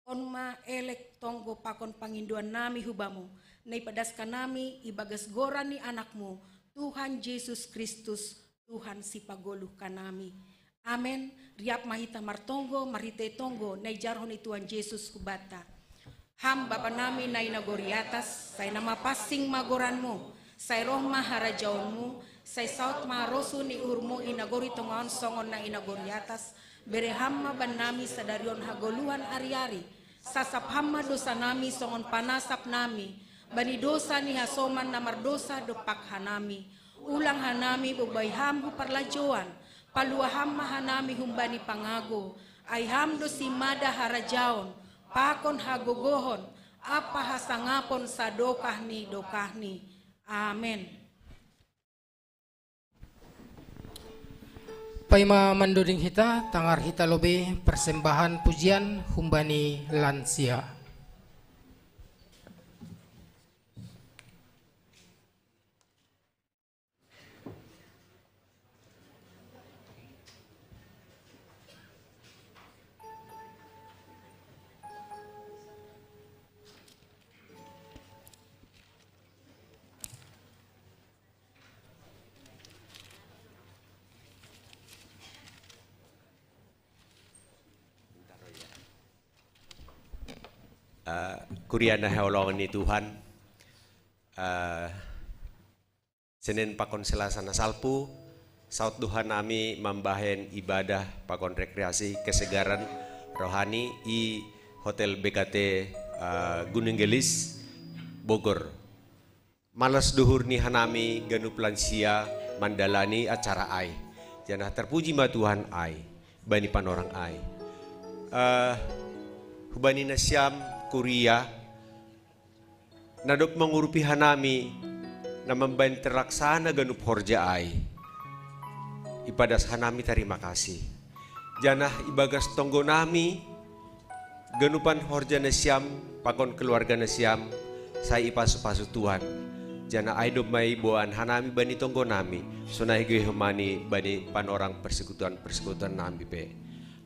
Onma elek tonggo pakon panginduan nami hubamu. Nai padaskan nami ibagas goran ni anakmu. Tuhan Yesus Kristus. Tuhan si pagoluh kanami. Amen. Riap mahita martonggo marite tonggo nai jarhon ni Tuhan Yesus hubata. Ham Bapa nami nai nagori atas. Say nama pasing magoranmu. Say roh maharajaonmu. Say saut maharosu ni urmu inagori tongon songon na inagori atas. Bere hamma ban nami sadarion hagoluhan ari-ari. Sasap hamma dosa nami songon panasap nami. Bani dosa ni hasoman namar dosa dopak hanami. Ulang hanami bubay ham hu parlajoan. Palua hamma hanami humbani pangago. Ay ham dosi mada harajaon. Pakon hagogohon. Apa hasangapon sa dokahni. Amen. Paima manduring hita, tangar hita lobe persembahan pujian humbani lansia. Kuriana heolong ni Tuhan. Senin pakon selasana salpu. Saut Tuhan nami membahen ibadah pakon rekreasi kesegaran rohani i Hotel BKT Gunung Gelis Bogor. Malas duhur ni hanami ganup lansia mandalani acara ai. Janah terpuji ma Tuhan ai. Bani panorang ai. Hubani nasyam Kuria nadop mengurupi hanami na membain terlaksana ganup horja ai. Ipadas hanami terima kasih. Janah ibagas tonggo nami ganupan horja nasyam pakon keluarga nasyam saya ipasu-pasu Tuhan. Janah aidop mai boan hanami bani tonggo nami sunai gue humani bani panorang persekutuan nami pe.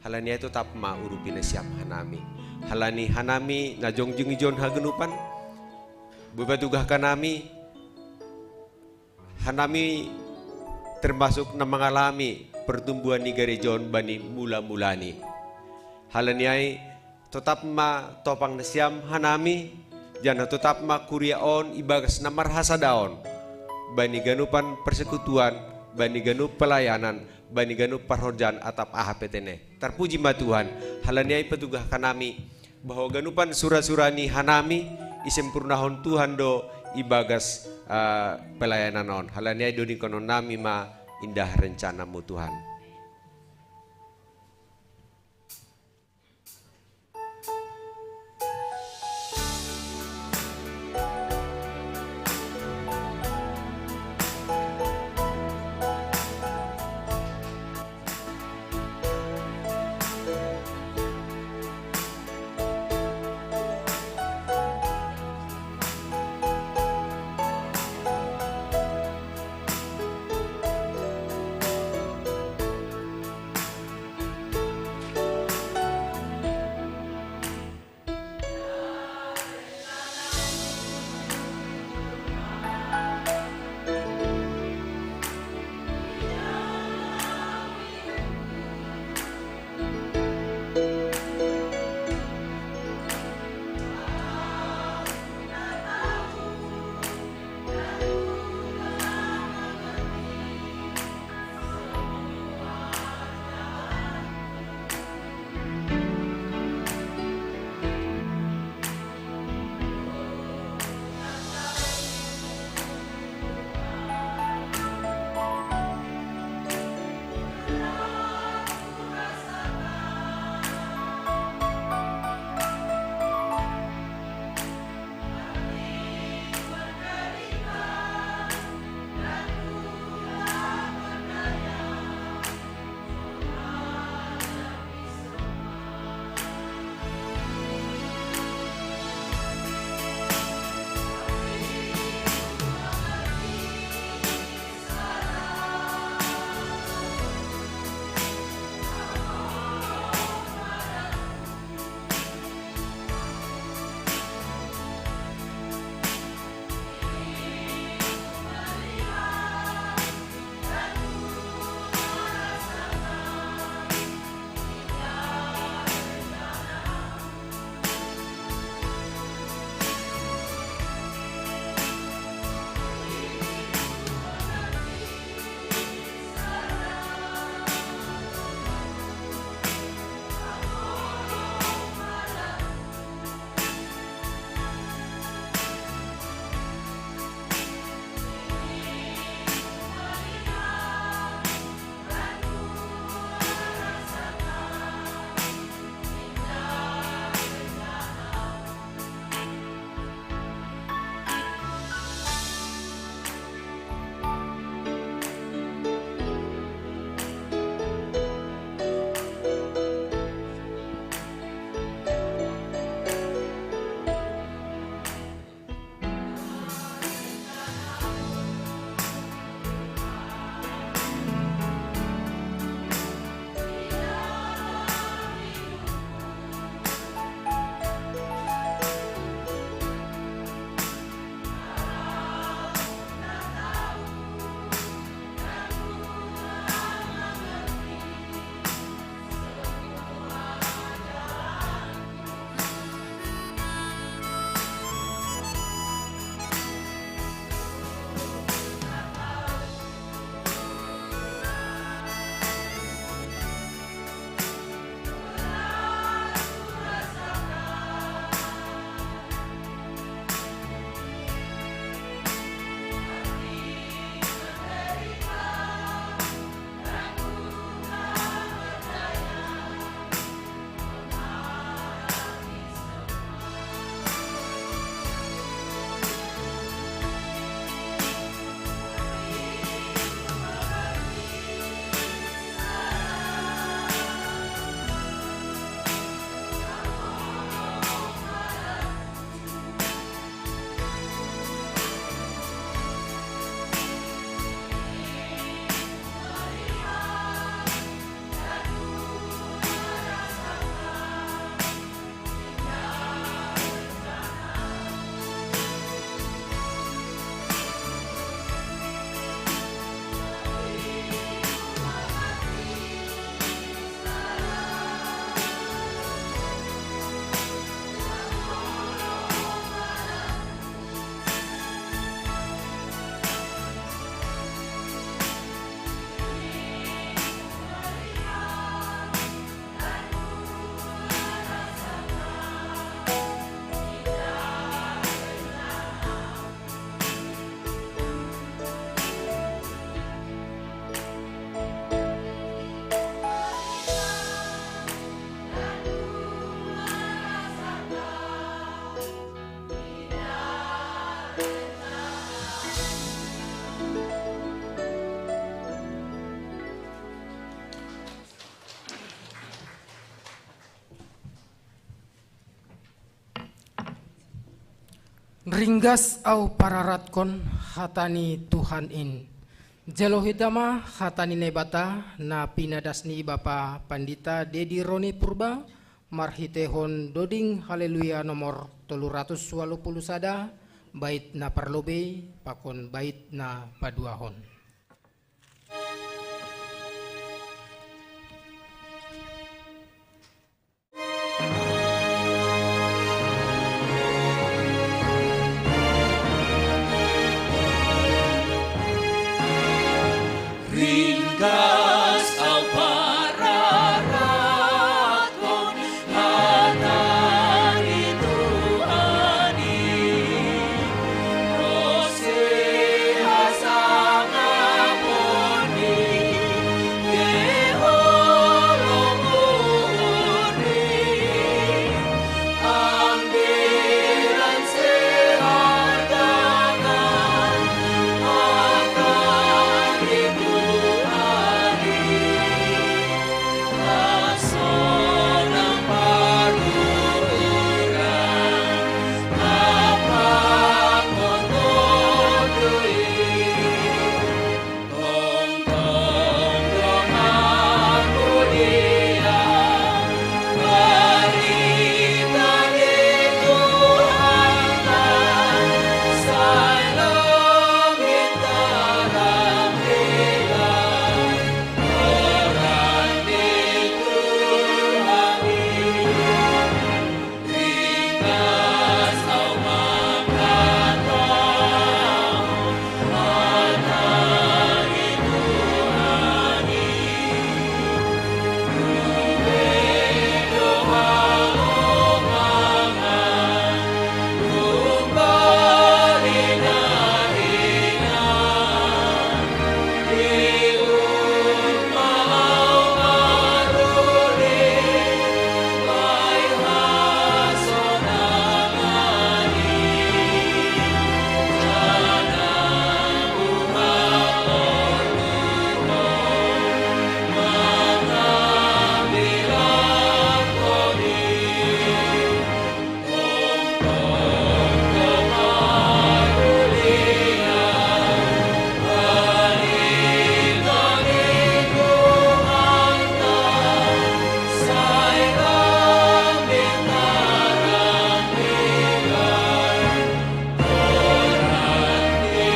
Halania itu tap ma urupi nasyam hanami. Halani hanami na jongjung ijon hagenupan bubatugah kanami hanami termasuk na mengalami pertumbuhan ni gerejon bani mula-mulani. Halaniai tetap ma topang nasyam hanami jana tetap ma kuriaon ibagas na marhasadaon bani ganupan persekutuan bani ganup pelayanan bani ganup parhorjan atap ahapetene. Terpuji ma Tuhan. Halaniai petugah kanami bahwa ganupan surah-surani hanami isempurnahon Tuhan do ibagas pelayanan on. Halaniai do dikonon nami ma indah rencanamu Tuhan. Ringgas au pararatkon hatani Tuhan in. Jelo hitama hatani nebata na pinadasni Bapa Pandita Dedi Roni Purba marhitehon doding haleluya nomor 380 sada bait na parlobe pakon bait na paduahon. Ringkas au pararatkon hatani Tuhani, rose hasangaponi keholonguni, ambilan sehardakan hatani Tuhani, asonang paruran apakotodui, tong-tong dong aku dia, berita di Tuhan sai langit dalam hilang, orang di Tuhan ringkas au mangkatau, hatani Tuhani, doa longangan, rumbalina-ina, diun mau maruli, lai hasonangani, janang umalon mangambilan koni, tong-tong kemarulia, berita di Tuhan sai langit dalam hilang, orang di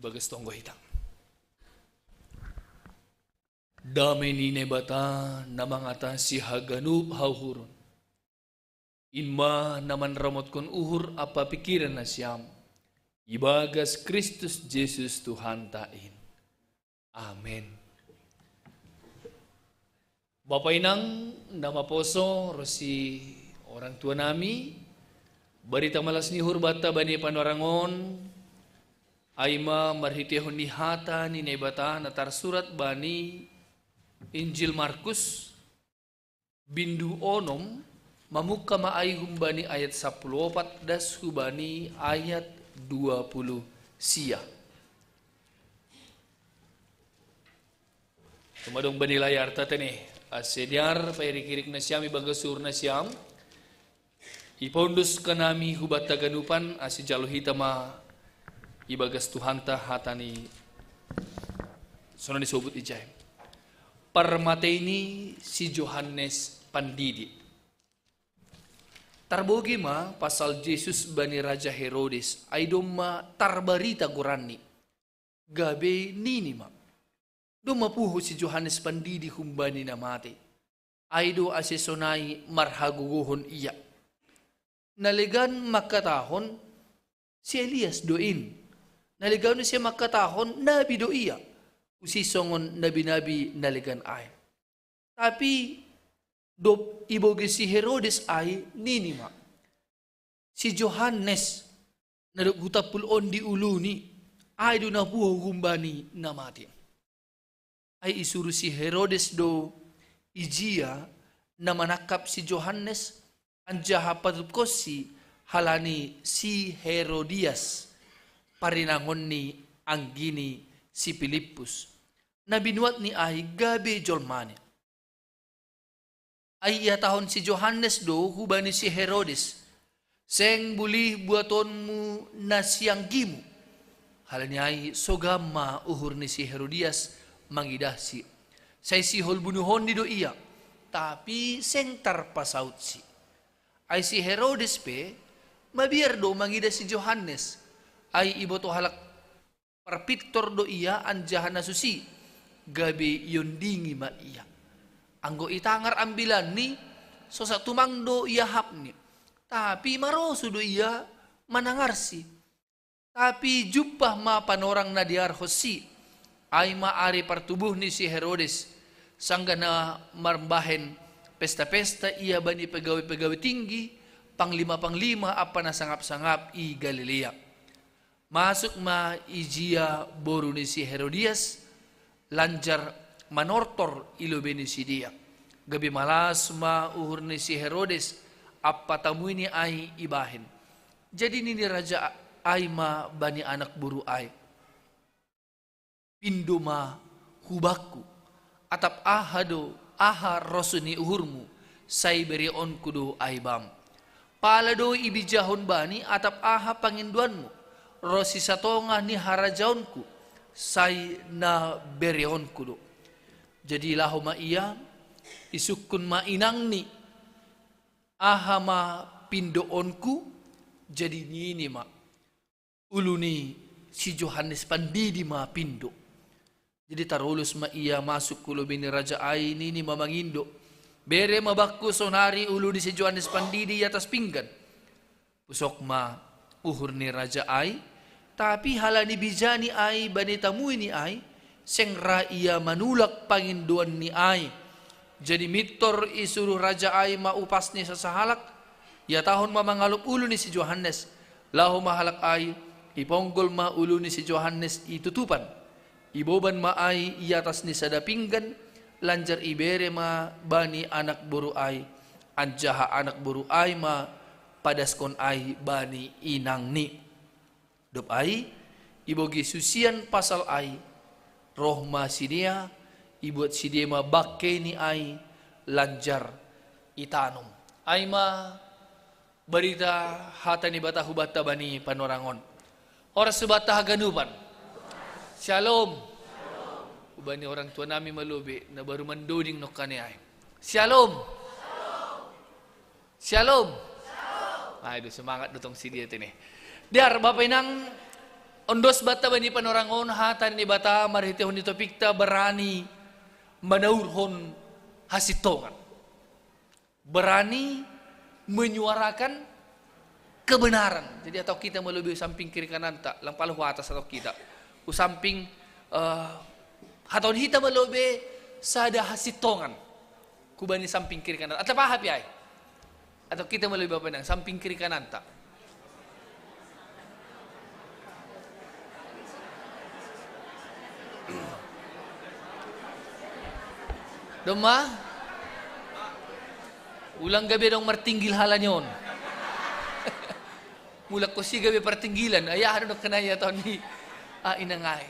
Ibagas tonggo hitang. Damay ni nebata namangata si haganup hauhurun. Inma naman ramot kon uhur apa pikiran na siyam. Ibagas Kristus Jesus Tuhan tain. Amen. Bapak inang nama poso rosi orang tua nami. Barita malas ni hurbata bani panorangon. Aima marhitihon ni hata ni nebata natar surat bani Injil Markus bindu onom mamuka maay humbani ayat 14 das hubani ayat 20 sia. Tumadong bani layar tatene asedyar pairikirik na siyam ibagasur na siyam ipondos kanami hubat taganupan asijalo hitama ibagas Tuhanta hatani sono disebut ijay. Parmateni si Johannes Pandidi. Tarbogi ma pasal Jesus bani Raja Herodes ay ma tarbarita gurani. Gabe nini ma. Dumapuho si Johannes Pandidi humbani na mati. Aydo asesonay marhaguguhon iya. Naligan makatahon si Elias doin. Naligaw na siya makatahon, nabi do iya. Usisongon nabi-nabi naligan ay. Tapi, ibogi si Herodes ay ninima. Si Johannes, naragutapulon di uluni, ay do na buho gumbani na mati. Ay isuro si Herodes do ijiya na manakap si Johannes, anjaha patupkos si halani si Herodias, parinangon ni Anggini si Pilipus. na binuat ni ay gabi jolmani. Ay iya tahon si Johannes do hubani si Herodes. Seng bulih buaton mu na siyang gimu. Halanya ay sogama uhur ni si Herodias mangidah si. Say sihol bunuhon ni do iya. Tapi seng tarpasaut si. Ay si Herodes pe, mabiar do mangidah si Johannes. Ay ibo to halak parpiktor do iya anjahan na susi. Gabi yundingi ma iya. Anggo itangar ambilan ni, so sa tumang do iya hap ni. Tapi maroso do iya manangarsi. Tapi jupah ma panorang na diarhosi. Ay maari partubuh ni si Herodes. Sangga na marbahen pesta-pesta iya bani pegawai-pegawai tinggi. Panglima-panglima apa na sangap-sangap i Galilea. Masuk ma ijia boru ni si Herodias. Lanjar manortor ilo beni si dia. Gabi malas ma uhur ni si Herodes. Apa tamu ini ay ibahin. Jadi nini raja ay ma bani anak buru ay. Pindo ma hubakku. Atap ahado aha rosuni uhurmu. Say beri on kudo ay bam. Palado ibijahon bani atap aha panginduanmu. Rosi satonga ni harajaonku. Say na beri on kudo. Jadi laho ma iya. Isukun ma inang ni. Ahama pindoonku jadi nini ma uluni si Johannes pandidi ma pindo. Jadi tarulus ma iya masuk kulo bini raja ay nini ma mangindo. Bere mabakku sonari uluni si Johannes pandidi atas pinggan. Pusok ma uhur ni raja ay. Tapi halani bijani ay banitamu ini ay. Sengra iya manulak panginduan ni ay. Jadi mitor isuruh raja ay maupas ni sa sahalak. Ya tahun mamangalup ulo ni si Johannes. Lahu mahalak ay iponggol ma ulo ni si Johannes itutupan. Iboban ma ay iatas ni sa dapinggan. Lanjar ibere ma bani anak buru ay. Anjaha anak buru ay ma padaskon ay bani inang ni. Dop ay ibogi susian pasal ay. Roh ma si dia. Ibuat si dia ma bakke ni ay lanjar itanum. Ay ma berita hata ni bata hubata bani panorangon. Oras subata haganupan. Shalom. Ubani orang tua nami malubi na baru mandoding no kani ay. Shalom. Shalom. Ay do semangat dutong si dia tini. Diar bapak inang ondos bata bani panorangon hata ni bata marhitehon ni topikta berani manaurhon hasitongan. Berani menyuarakan kebenaran. Jadi atau kita melubi samping kiri kanan tak, lang paluh atas atau kita. Usamping haton hita melubi sada hasitongan. Kubani samping kiri kanan. Atau apa hapi ay? Atau kita melubi apa nang samping kiri kanan tak? Doma, ulang gabi dong martinggil halanyon. Mulak ko si gabi partinggilan. Ayahan dong kanaya tahun ni inangay.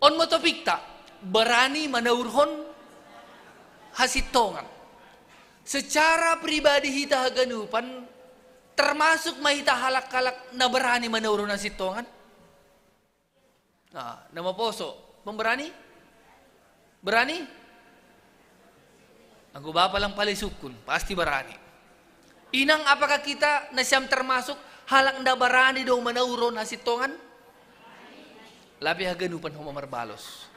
On mo topik ta, berani manaurhon hasitongan. Secara pribadi hita haganupan, termasuk mahita halak-halak na berani manaurhon hasitongan. Nah, nama poso, pemberani? Berani? Ang bapa lang pala sukun, pasti berani. Inang apakah kita nasyam termasuk halang na berani daw manauron hasitongan? Labi haganupan humamarbalos.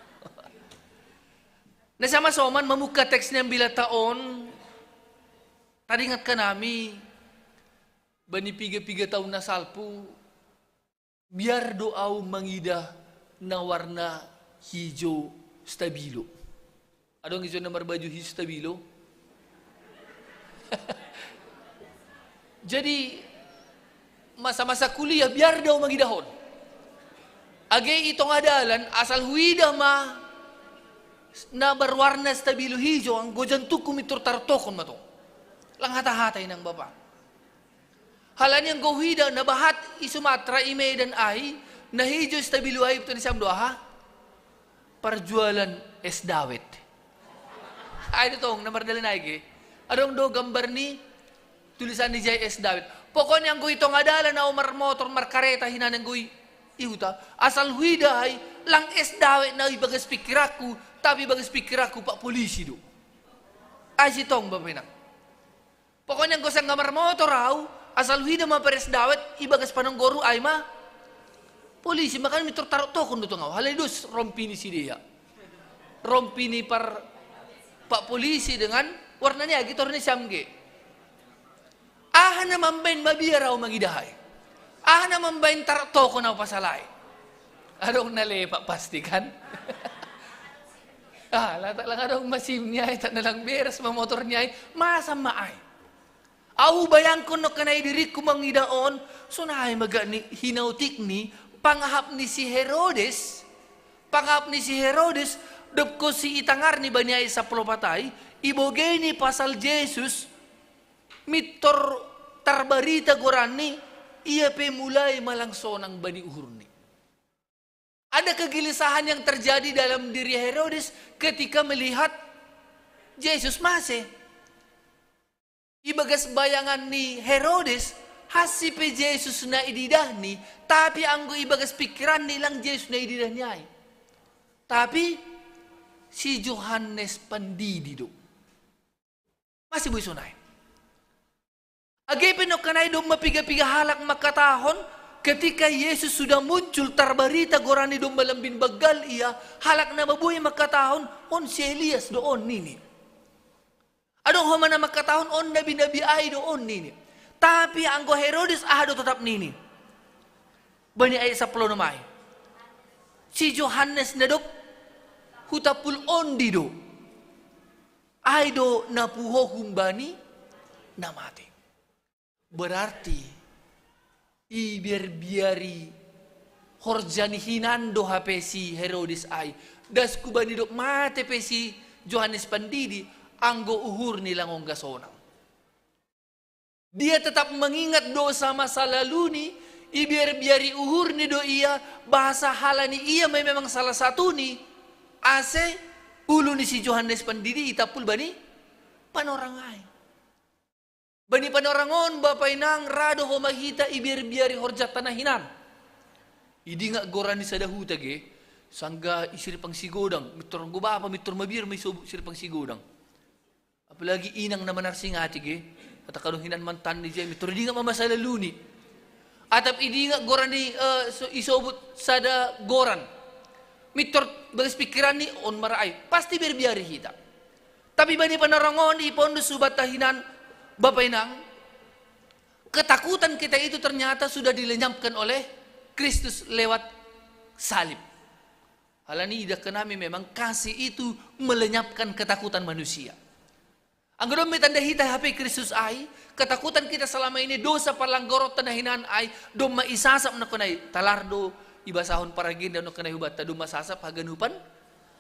Nasama soman mamuka teks niyang bila taon, taringat ka nami, bani piga-piga taon na salpu, biar doaw mangida na warna hijau stabilo. Adong hijau na marbaju hijau stabilo? Jadi masa-masa kuliah biar daw magidahon. Agay itong adalan asal huidah ma na berwarna stabilo hijau ang gojantuk kumitur tartokon ma to. Lang hata-hatay ng baba. Halan yang gohida na bahat i Sumatra i Medan ay na hijau stabilo ay ito ni Samdoha. perjualan es dawet. Ay tong nomor dali naigi. Adong do gambar ni tulisan ni Jay es dawet. Pokoknya ang itong adala na umar motor markareta hinanang guy ihuta. Asal huiday lang es dawet na ibagas pikiraku, tapi bagas pikiraku pak polisi do. Ay si tong bapinang. Pokoknya ang gusang gamar motor raw, asal huida mapares dawet ibagas panonggoro ay ma polisi. Makanya mitur tarot tokon do ngaw. Halay dos rompi ni si dia. Rompi ni par pak polisi dengan warna niya gitor ni Syamge. Ah naman bain mabiyaraw magidahay. Ah naman bain tarto ko na pasalay. Adong nalepa pastikan. Lata lang adong masim niya, itat na lang beres mamotor niya, masama ay. Au bayang ko no kanay diri kumangidaon, sunay magani hinautik ni, pangahap ni si Herodes, dap ko si itangar ni banyay sa pelopatay, ibogay ni pasal Jesus, mitor tarbarita gorani, iya pe mulai malangsonang bani uhurni. Ada kegelisahan yang terjadi dalam diri Herodes ketika melihat Yesus masih. Ibagas bayangan ni Herodes, hasipe Yesus na ididah ni, tapi anggo ibagas pikiran nilang Yesus na ididah niya. Tapi si Yohanes Pandidido masih buisunay. Agipin o kanay dong mapiga-piga halak makatahon, ketika Yesus sudah muncul tarbarita gorani dong malambin bagal iya, halak na mabuhay makatahon, on si Elias doon nini. Adong homa na makatahon, on nabi-nabi ay doon nini. Tapi anggo Herodes ahado tetap nini. Bani ay sa plonumay. Si Yohanes na dok, hutapul on dido. Ay do napuho humbani na mati. Berarti biari horjani hinando hape si Herodes ay das kubani dok mate pe si Yohanes Pandidi anggo uhur nilang onggasonang. Dia tetap mengingat dosa masa lalu ni, biari uhur ni do iya bahasa halani iya memang salah satu ni ase ulu ni si Yohanes Pandidi itapul bani panorangai. Bani panorangon bapay nang rado ho mahita biari horjat tanahinan. Idi nga gorani sa dahuta ge, sangga isir pang sigodang, mitur gubapa mitur mabir may isir pang sigodang. Apalagi inang naman narsingati ge, at akadong hinan mantan ni Jay, mitur di nga mamasalaluni. Atap idi nga gorani isobut sa da goran. Mitur bagas pikiran ni on maraay, pasti biari hita. Tapi bani panorangon ipondo subat tahinan, Bapak Inang, ketakutan kita itu ternyata sudah dilenyapkan oleh Kristus lewat salib. Halani ida kenami memang kasih itu melenyapkan ketakutan manusia. Ang gadon tanda hita HP Kristus ay, ketakutan kita selama ini dosa palanggorot tanahinan ay, do maisasap na kunay, talardo, ibasahon paragin no kunay hubat, do masasap haganupan,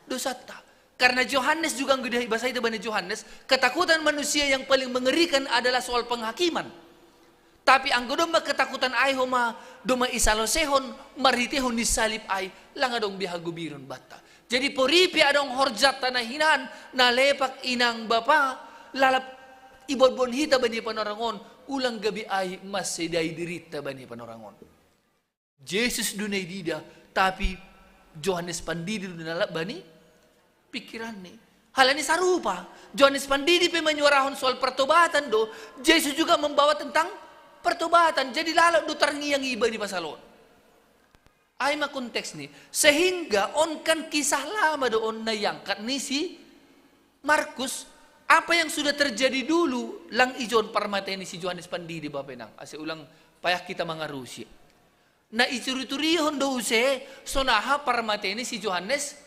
dosa ta. Karena Yohanes juga ang bahasa itu bani Yohanes, ketakutan manusia yang paling mengerikan adalah soal penghakiman. Tapi ang godoma ketakutan ay homa doma isalosehon maritehon ni salib ay langadong bihagubiron bata. Jadi poripi adong horjat tanahinan na lepak inang bapa lalap ibon hita bani panorangon ulang gabi ay maseday dirita bani panorangon. Jesus dunay dida tapi Yohanes Pandidi dunalap bani pikiran ni. Halani sarupa. Yohanes Pandidi pe menyuarahon soal pertobatan do. Yesus juga membawa tentang pertobatan. Jadi lalu do tarngiang iba di pasalon. Ay makonteks ni. Sehingga on kan kisah lama doon na yangkat ni si Markus. Apa yang sudah terjadi dulu lang ijon parmateni si Yohanes Pandidi bapenang. Ase ulang payak kita mangarusi. Na iturituriyon do use sonaha parmateni si Yohanes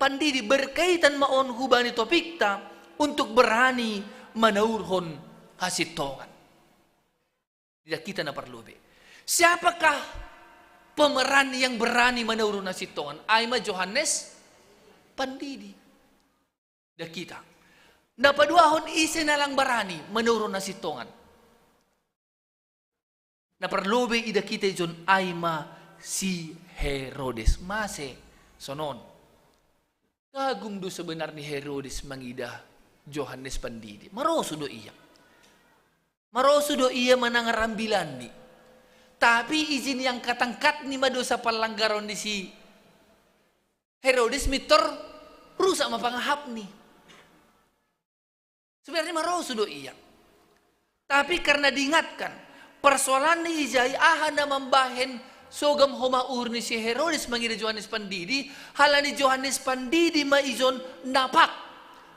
Pandidi berkaitan maon hubani topikta untuk berani menaurhon hasitongan. Tidak kita na perlu be. Siapakah pemeran yang berani menaurhon hasitongan? Aima Yohanes Pandidi. Dah kita. Napaduahon isi na lang berani menaurhon hasitongan. Na perlu be ida kita jon aima si Herodes mase sonon. Kagum do sebenarnya Herodes mangidah Johannes Pandidi. Maroso do iya. Maroso do iya manangarambilan ni. Tapi izin yang katangkat ni madosa palanggaron di si Herodes mitor rusak mapangahap ni. Sebenarnya maroso do iya. Tapi karena diingatkan persoalan ni ijai ahana membahen sogam homa urni si Herodes mangira Johannes Pandidi, halani Johannes Pandidi maizon napak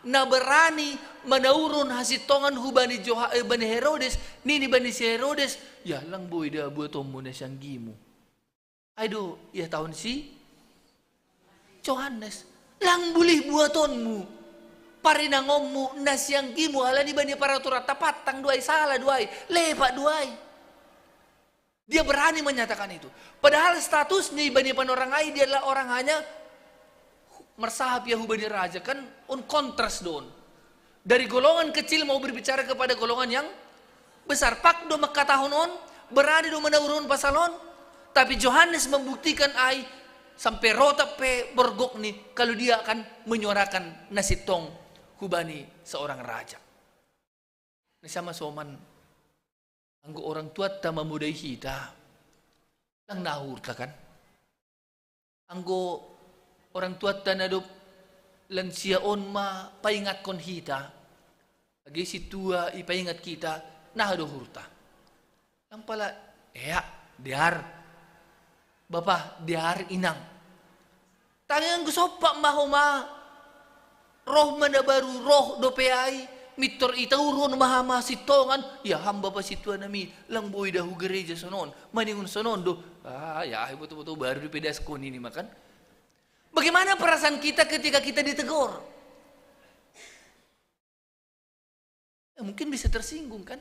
na berani manaurun hasitongan hubani bani Herodes nini bani si Herodes ya lang boy dah buat tomo na siyang gimu. Aido ya tahun si Johannes lang bulih buatonmu parinangommu na siyang gimu halani bani para turat tapatang duay salah duay lepak duay. Dia berani menyatakan itu. Padahal statusnya ibani panorangai dia adalah orang hanya mersahap Yahubani raja kan on kontras don. Dari golongan kecil mau berbicara kepada golongan yang besar. Pak do makatahon on berani do menurun pasalon. Tapi Johannes membuktikan ai sampai rotap pe bergok nih kalau dia akan menyuarakan nasitong hubani seorang raja. Ini sama soman. Anggo orang tua ta mamudai kita, lang nahur ka kan? Anggo orang tua ta nadop lansia on ma paingat kon hita, lagi si tua ipaingat kita, nahadohur ta. Lang pala, diar, bapa diar inang. Tangan gusopak mahoma, roh mana baru roh dopeai. Mitor itaurun mahama sitongan ya hamba pa situan nami lang boy dahu gereja sonon maningun sonon do ya betul-betul baru di pedas kon ini makan. Bagaimana perasaan kita ketika kita ditegur? Mungkin bisa tersinggung kan?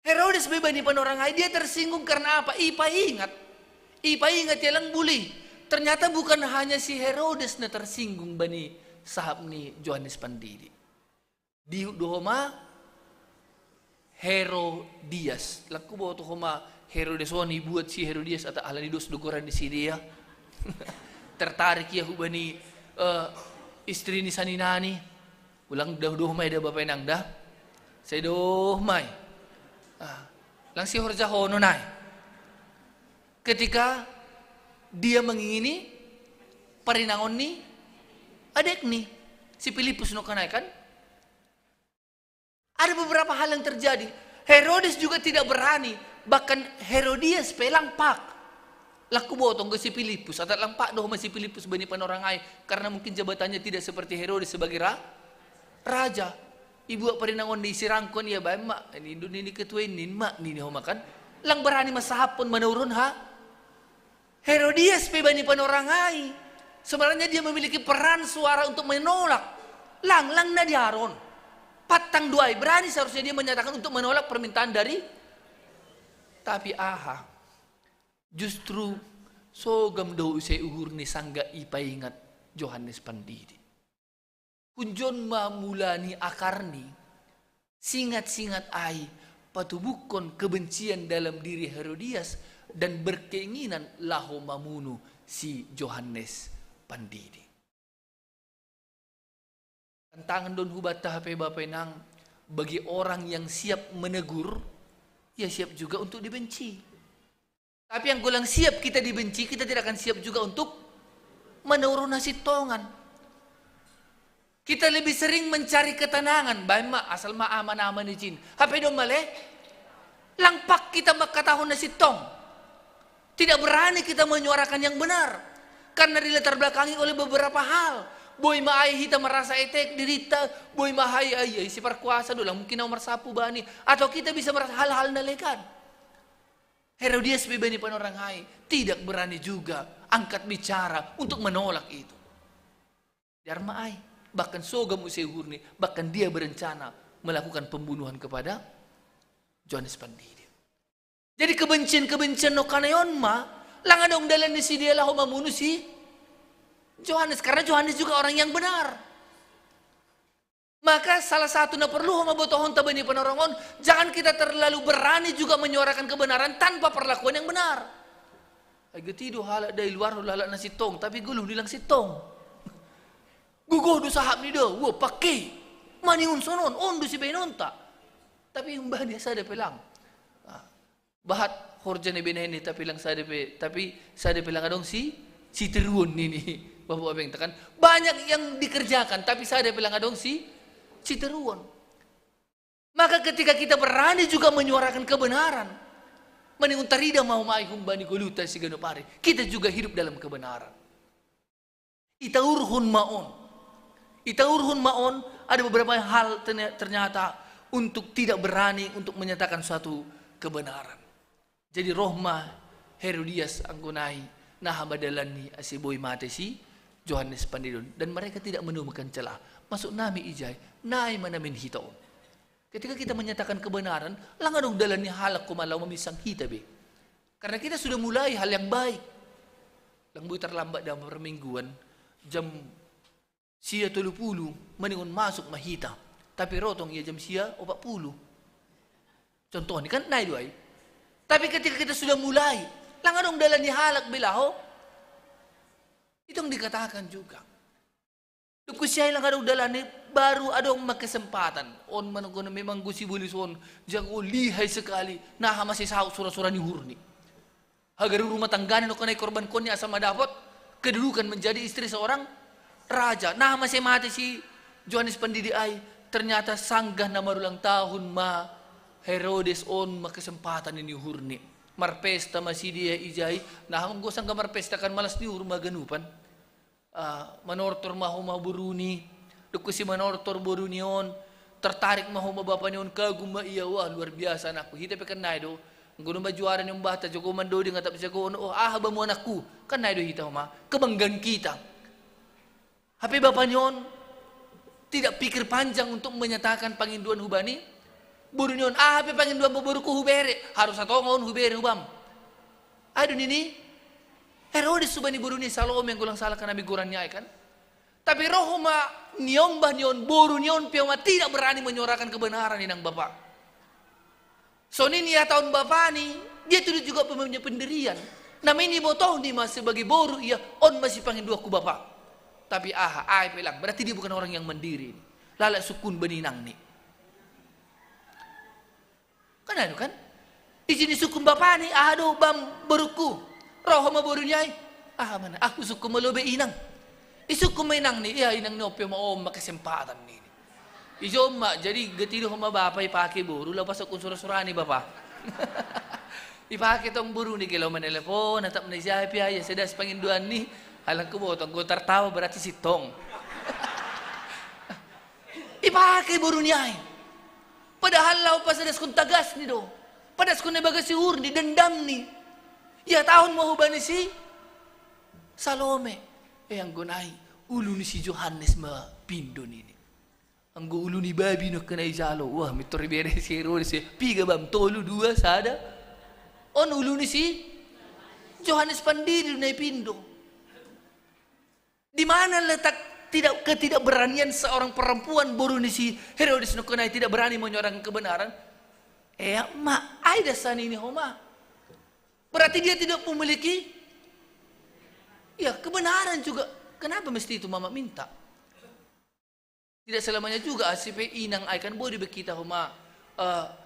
Herodes bebani panorangai dia tersinggung karena apa? Ipa ingat ya lang buli. Ternyata bukan hanya si Herodes na tersinggung bani sahab ni Johannes Pandidi. Di dohoma Herodias. Laku bawa tu homa Herodes wani buat si Herodias atau alani dos dogoran di sini ya. Tertarik ya hubani istri ni saninani. Ulang doh mai dah bapak nang dah. Saya doh mai. Lang si horja hono nai. Ketika dia mengingini parinangon ni adek ni si Filipus no kanai kan. Ada beberapa hal yang terjadi. Herodes juga tidak berani. Bahkan Herodias pelang pak. Laku botong ke si Filipus. Atau lang pak doh si Filipus bani panorangai. Karena mungkin jabatannya tidak seperti Herodes sebagai raja. Ibu parinangon di sirangkon ya bae mak. Ini ketua ini mak ini ho makan. Lang berani masahapon menurun ha. Herodias pe bani panorangai. Sebenarnya dia memiliki peran suara untuk menolak. Lang na diaron. Patang duai berani seharusnya dia menyatakan untuk menolak permintaan dari. Tapi justru sogam do usai uhur ni sangga ipa ingat Johannes Pandidi. Kunjon mamulani akarni singat-singat ai patubukon kebencian dalam diri Herodias dan berkeinginan laho mamunu si Johannes Pandidi. Tantangan don hubata HP bapak nang bagi orang yang siap menegur ya siap juga untuk dibenci. Tapi yang gulang siap kita dibenci kita tidak akan siap juga untuk menurun sitongan. Kita lebih sering mencari ketenangan baik mak asal mak aman-aman izin. HP dong maleh langpak kita makatahun sitong. Tidak berani kita menyuarakan yang benar karena dilatar belakangi oleh beberapa hal. Boy maay hita merasa etek dirita, boy mahay ay si perkuasa dolang mungkin nomor sapu bani atau kita bisa merasa hal-hal nalekan. Herodias bebani panorangai tidak berani juga angkat bicara untuk menolak itu. Dar maay bahkan sogam usehurni bahkan dia berencana melakukan pembunuhan kepada Johannes Pandidi. Jadi kebencian no kanayon ma lang adong dalan ni si dia lah mamunu si Johannes, karena Johannes juga orang yang benar. Maka salah satu na perlu homa botohon tabani panorongon, jangan kita terlalu berani juga menyuarakan kebenaran tanpa perlakuan yang benar. Ay getido hala dari luar hala na sitong, tapi guluh dilang sitong. Gugoh do sahab ni do, wo pakai. Maniun sonon, on do si benonta. Tapi yung bah dia sada pelang. Bahat horja ni beneni tapi lang sada pelang adong si teruon nini. Bapak abeng tekan banyak yang dikerjakan tapi sada pelang adong si teruon. Maka ketika kita berani juga menyuarakan kebenaran, maningun tarida mau mai humbani goluta si ganopari, kita juga hidup dalam kebenaran. Itaurhun maon ada beberapa hal ternyata untuk tidak berani untuk menyatakan suatu kebenaran. Jadi rohma Herodias anggunai nah badalani asiboy mate si Yohanes Pandidon dan mereka tidak menemukan celah. Masuk nami ijay, nai manamin hitaon. Ketika kita menyatakan kebenaran, lang anong dalan ni halak kumalaw mamisang hitabe. Karena kita sudah mulai hal yang baik. Lang buy terlambat dalam permingguan, jam siya 30, maningon masuk mahita. Tapi rotong ya jam siya 40. Contoh ni kan naik doay. Tapi ketika kita sudah mulai, lang anong dalan ni halak bilaho, itu yang dikatakan juga. Kusya lang kadang dalan ni baru ada makesempatan. On manungkuna memang gusi bulis on jago lihai sekali. Nah masih sahut surah-surah ni hurni. Agar rumah tangganya no kanai korban konnya asal dapat kedudukan menjadi istri seorang raja. Nah masih mati si Yohanes Pandidi ay ternyata sanggah na marulang tahun ma Herodes on makesempatan ini hurni. Marpesta masih dia ijay. Nah ang gosang ka marpesta kan malas ni hurma ganupan. Manortor mahuma buruni dukusi manortor buruni on tertarik mahuma bapak nion kagum iya wah luar biasa anakku hita pe kan naido nggunung bajuaran yung bata joko mando di ngatap jago oh ba mo anakku kan naido hita huma kebanggaan kita hape bapak nion tidak pikir panjang untuk menyatakan panginduan hubani buruni on hape panginduan buruku hubere harus atongon hubere hubam aduh nini Herodes subani buruni Salome yang gulang salah karena migurannya kan. Tapi rohma niyombah niyon boru niyon pioma tidak berani menyuarakan kebenaran inang bapak. So ini ya tahun bapak ni dia tuh juga punya pendirian. Nama ini botoh nih masih sebagai boru ia on masih panggil dua ku bapak. Tapi ai bilang berarti dia bukan orang yang mandiri. Lalak sukun beninang nih. Kan ada kan? Di sini sukun bapak nih aduh bam beruku. Roh maburunya mana aku suka melobe inang isuku mainang ni iya inang nopyo mo makasempatan ni ijo mak jadi getido homa bapak ipake buru lapas akong surah-surah ni bapak ipake tong buru ni kilaw manelepon natap na siya piaya sedas panginduan ni halang ko botong ko tartawa berarti si tong ipake buru niya padahal law pa sedas kong tagas ni do padas kong nabagas si urni dendam ni ya tahun mau hubani si Salome. Ang gunay ulu ni si Yohanes ma pindo nini. Ang ulu ni babi no kanay jalo. Wah mitori bere si Herodes piga bam tolu dua sada. On ulu ni si Yohanes Pandidi na pindo. Di mana letak ketidakberanian seorang perempuan boru ni si Herodes no kanay tidak berani menyuarakan kebenaran? Ma ay dasan ini homa. Berarti dia tidak memiliki ya kebenaran juga. Kenapa mesti itu mama minta? Tidak selamanya juga ACP inang aikan boleh kita homa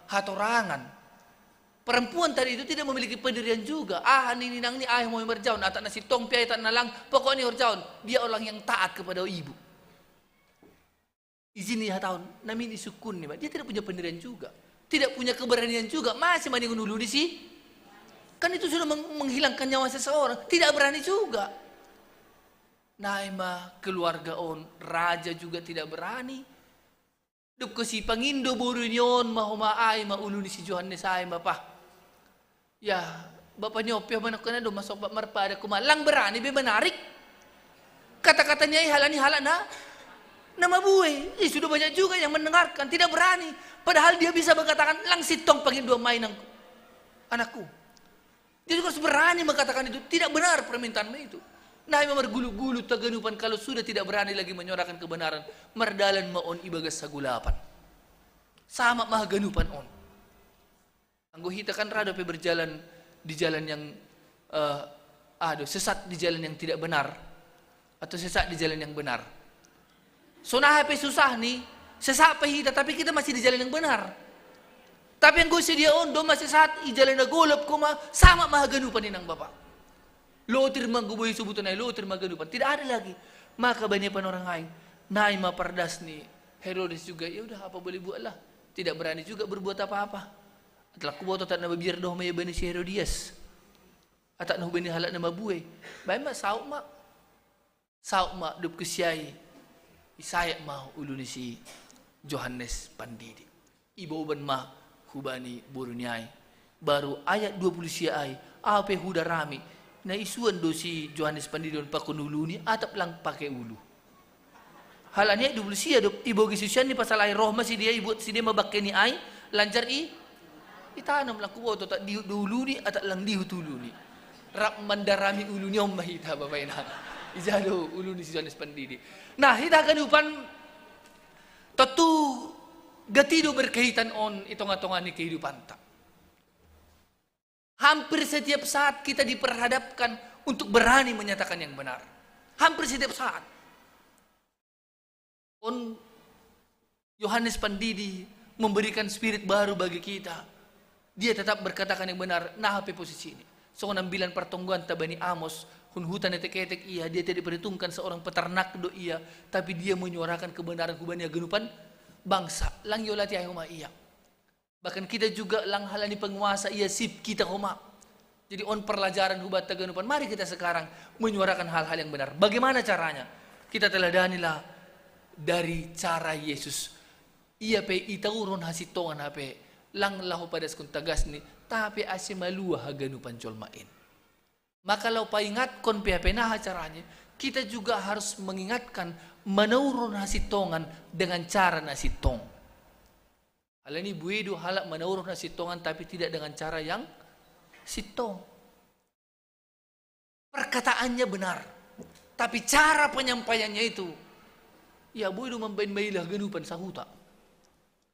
hatorangan. Perempuan tadi itu tidak memiliki pendirian juga. Ini nang ni mau berjaun atak nasi tong piai tak nalang pokoknya berjaun. Dia orang yang taat kepada ibu. Izin ya tahun namin isukun nih, dia tidak punya pendirian juga. Tidak punya keberanian juga. Masih maningun dulu di sih. Kan itu sudah menghilangkan nyawa seseorang. Tidak berani juga. Naima keluarga on. Raja juga tidak berani. Duk si pangindo buru nyon. Mahuma ay maulu ni si Yohanes ay mapah. Ya. Bapak nyopya manak na do. Masok marpada kumalang berani. Be menarik. Kata-katanya halani halana. Nama buwe. Sudah banyak juga yang mendengarkan. Tidak berani. Padahal dia bisa mengatakan lang sitong pangindo mainang anakku. Dia juga harus berani mengatakan itu. Tidak benar permintaanmu itu. Nah memang bergulu-gulu taganupan kalau sudah tidak berani lagi menyuarakan kebenaran. Merdalan maon ibagas sagulapan. Sama mahaganupan on. Anggo hita kan rado pe berjalan di jalan yang sesat di jalan yang tidak benar. Atau sesat di jalan yang benar. So nah pe susah nih, sesak pe hita, tapi kita masih di jalan yang benar. Tapi yang gue sedia ondo masih saat i jalan na golop ko sama mahaganupan inang Bapak. Lotir mangguboy subutan ay lotir maganupan. Tidak ada lagi. Maka banyak orang lain. Naim mapardas ni Herodes juga, ya udah apa boleh buatlah. Tidak berani juga berbuat apa-apa. Atlah kuboto tak na babir doh may bani si Herodias. Atak na bani halak na mabuhay. Baik mak sauk mak dup kesyai. Isayak mau ulu ni si Johannes Pandidi. Ibu-uban ma hubani buruniai. Baru ayat 20 siai. Apa huda rami. Na isuan do si Johannes Pandidi on pakunulu ni atap lang pakai ulu. Halanya 20 sia do ibu gisusian ni pasal air roh masih dia ibu si dia mabakke ni ai lancar itanam lang kuwo to tak dulu ni atap lang dihutulu ni. Rap mandarami ulu ni om mahita bapak ina. Ijado ulu ni si Johannes Pandidi. Nah, hita kanupan tentu gatido berkaitan on itong-atongan ni kehidupan ta. Hampir setiap saat kita diperhadapkan untuk berani menyatakan yang benar. Hampir setiap saat. On Yohanes Pandidi memberikan spirit baru bagi kita. Dia tetap berkatakan yang benar. Nah, apa posisi ini? So, nambilan pertungguan tabani Amos, hunhutan etek-etek ia, dia tidak diperhitungkan seorang peternak do ia, tapi dia menyuarakan kebenaran kubania genupan bangsa. Lang yolati ayoma ia. Bahkan kita juga lang halani penguasa ia sip kita koma. Jadi on pelajaran hubat taganupan. Mari kita sekarang menyuarakan hal-hal yang benar. Bagaimana caranya? Kita teladanilah dari cara Yesus. Ia pe itaurun hasitongan hape lang lahu pada sekun tagas ni tapi asimalua haganupan colmain. Maka lau paingat kon pe nah caranya kita juga harus mengingatkan menurun hasitongan dengan cara nasitong. Hal ini buedu halak menurun sitongan tapi tidak dengan cara yang sitong. Perkataannya benar, tapi cara penyampaiannya itu, ya buedu membain-bailah genupan sahuta.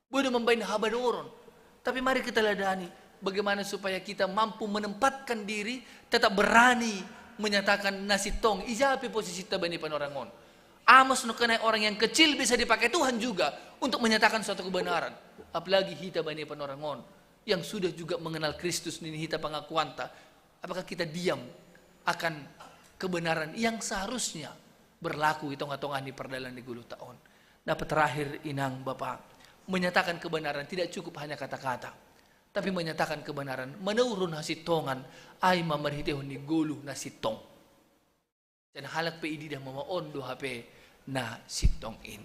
Buedu membain habadoron. Tapi mari kita ladani bagaimana supaya kita mampu menempatkan diri, tetap berani menyatakan nasitong. Ijapi posisi tabani panorangon. Amos nukanai orang yang kecil bisa dipakai Tuhan juga untuk menyatakan suatu kebenaran. Apalagi hita bani panorangon yang sudah juga mengenal Kristus ini hita pengakuanta. Apakah kita diam akan kebenaran yang seharusnya berlaku hitung-hitungan di perdalan di gulu tahun. Dapat terakhir inang Bapak menyatakan kebenaran tidak cukup hanya kata-kata, tapi menyatakan kebenaran menurun hasitongan ay mamarhitehon ni gulu nasitong. Dan halak PID dah mamaon do HP na sitong in.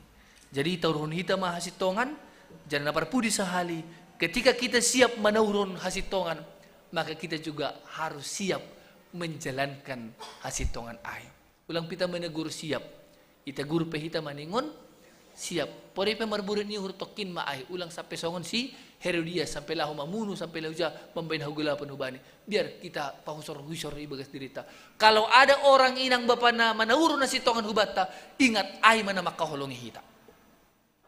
Jadi turun hita mahasitongan jangan parpudi sahali. Ketika kita siap menurun hasitongan, maka kita juga harus siap menjalankan hasitongan ay. Ulang pita menegur siap. Ita guru pehita maningon siap. Pori pe marburit ni hurtokin maay. Ulang sampai songon si Herodias sampai lahu mamunu sampai lahu ja membain hugula penubani. Biar kita pahusor-husor ibagas dirita. Kalau ada orang inang bapa na menurun hasitongan hubata, ingat ay mana makaholongi hita.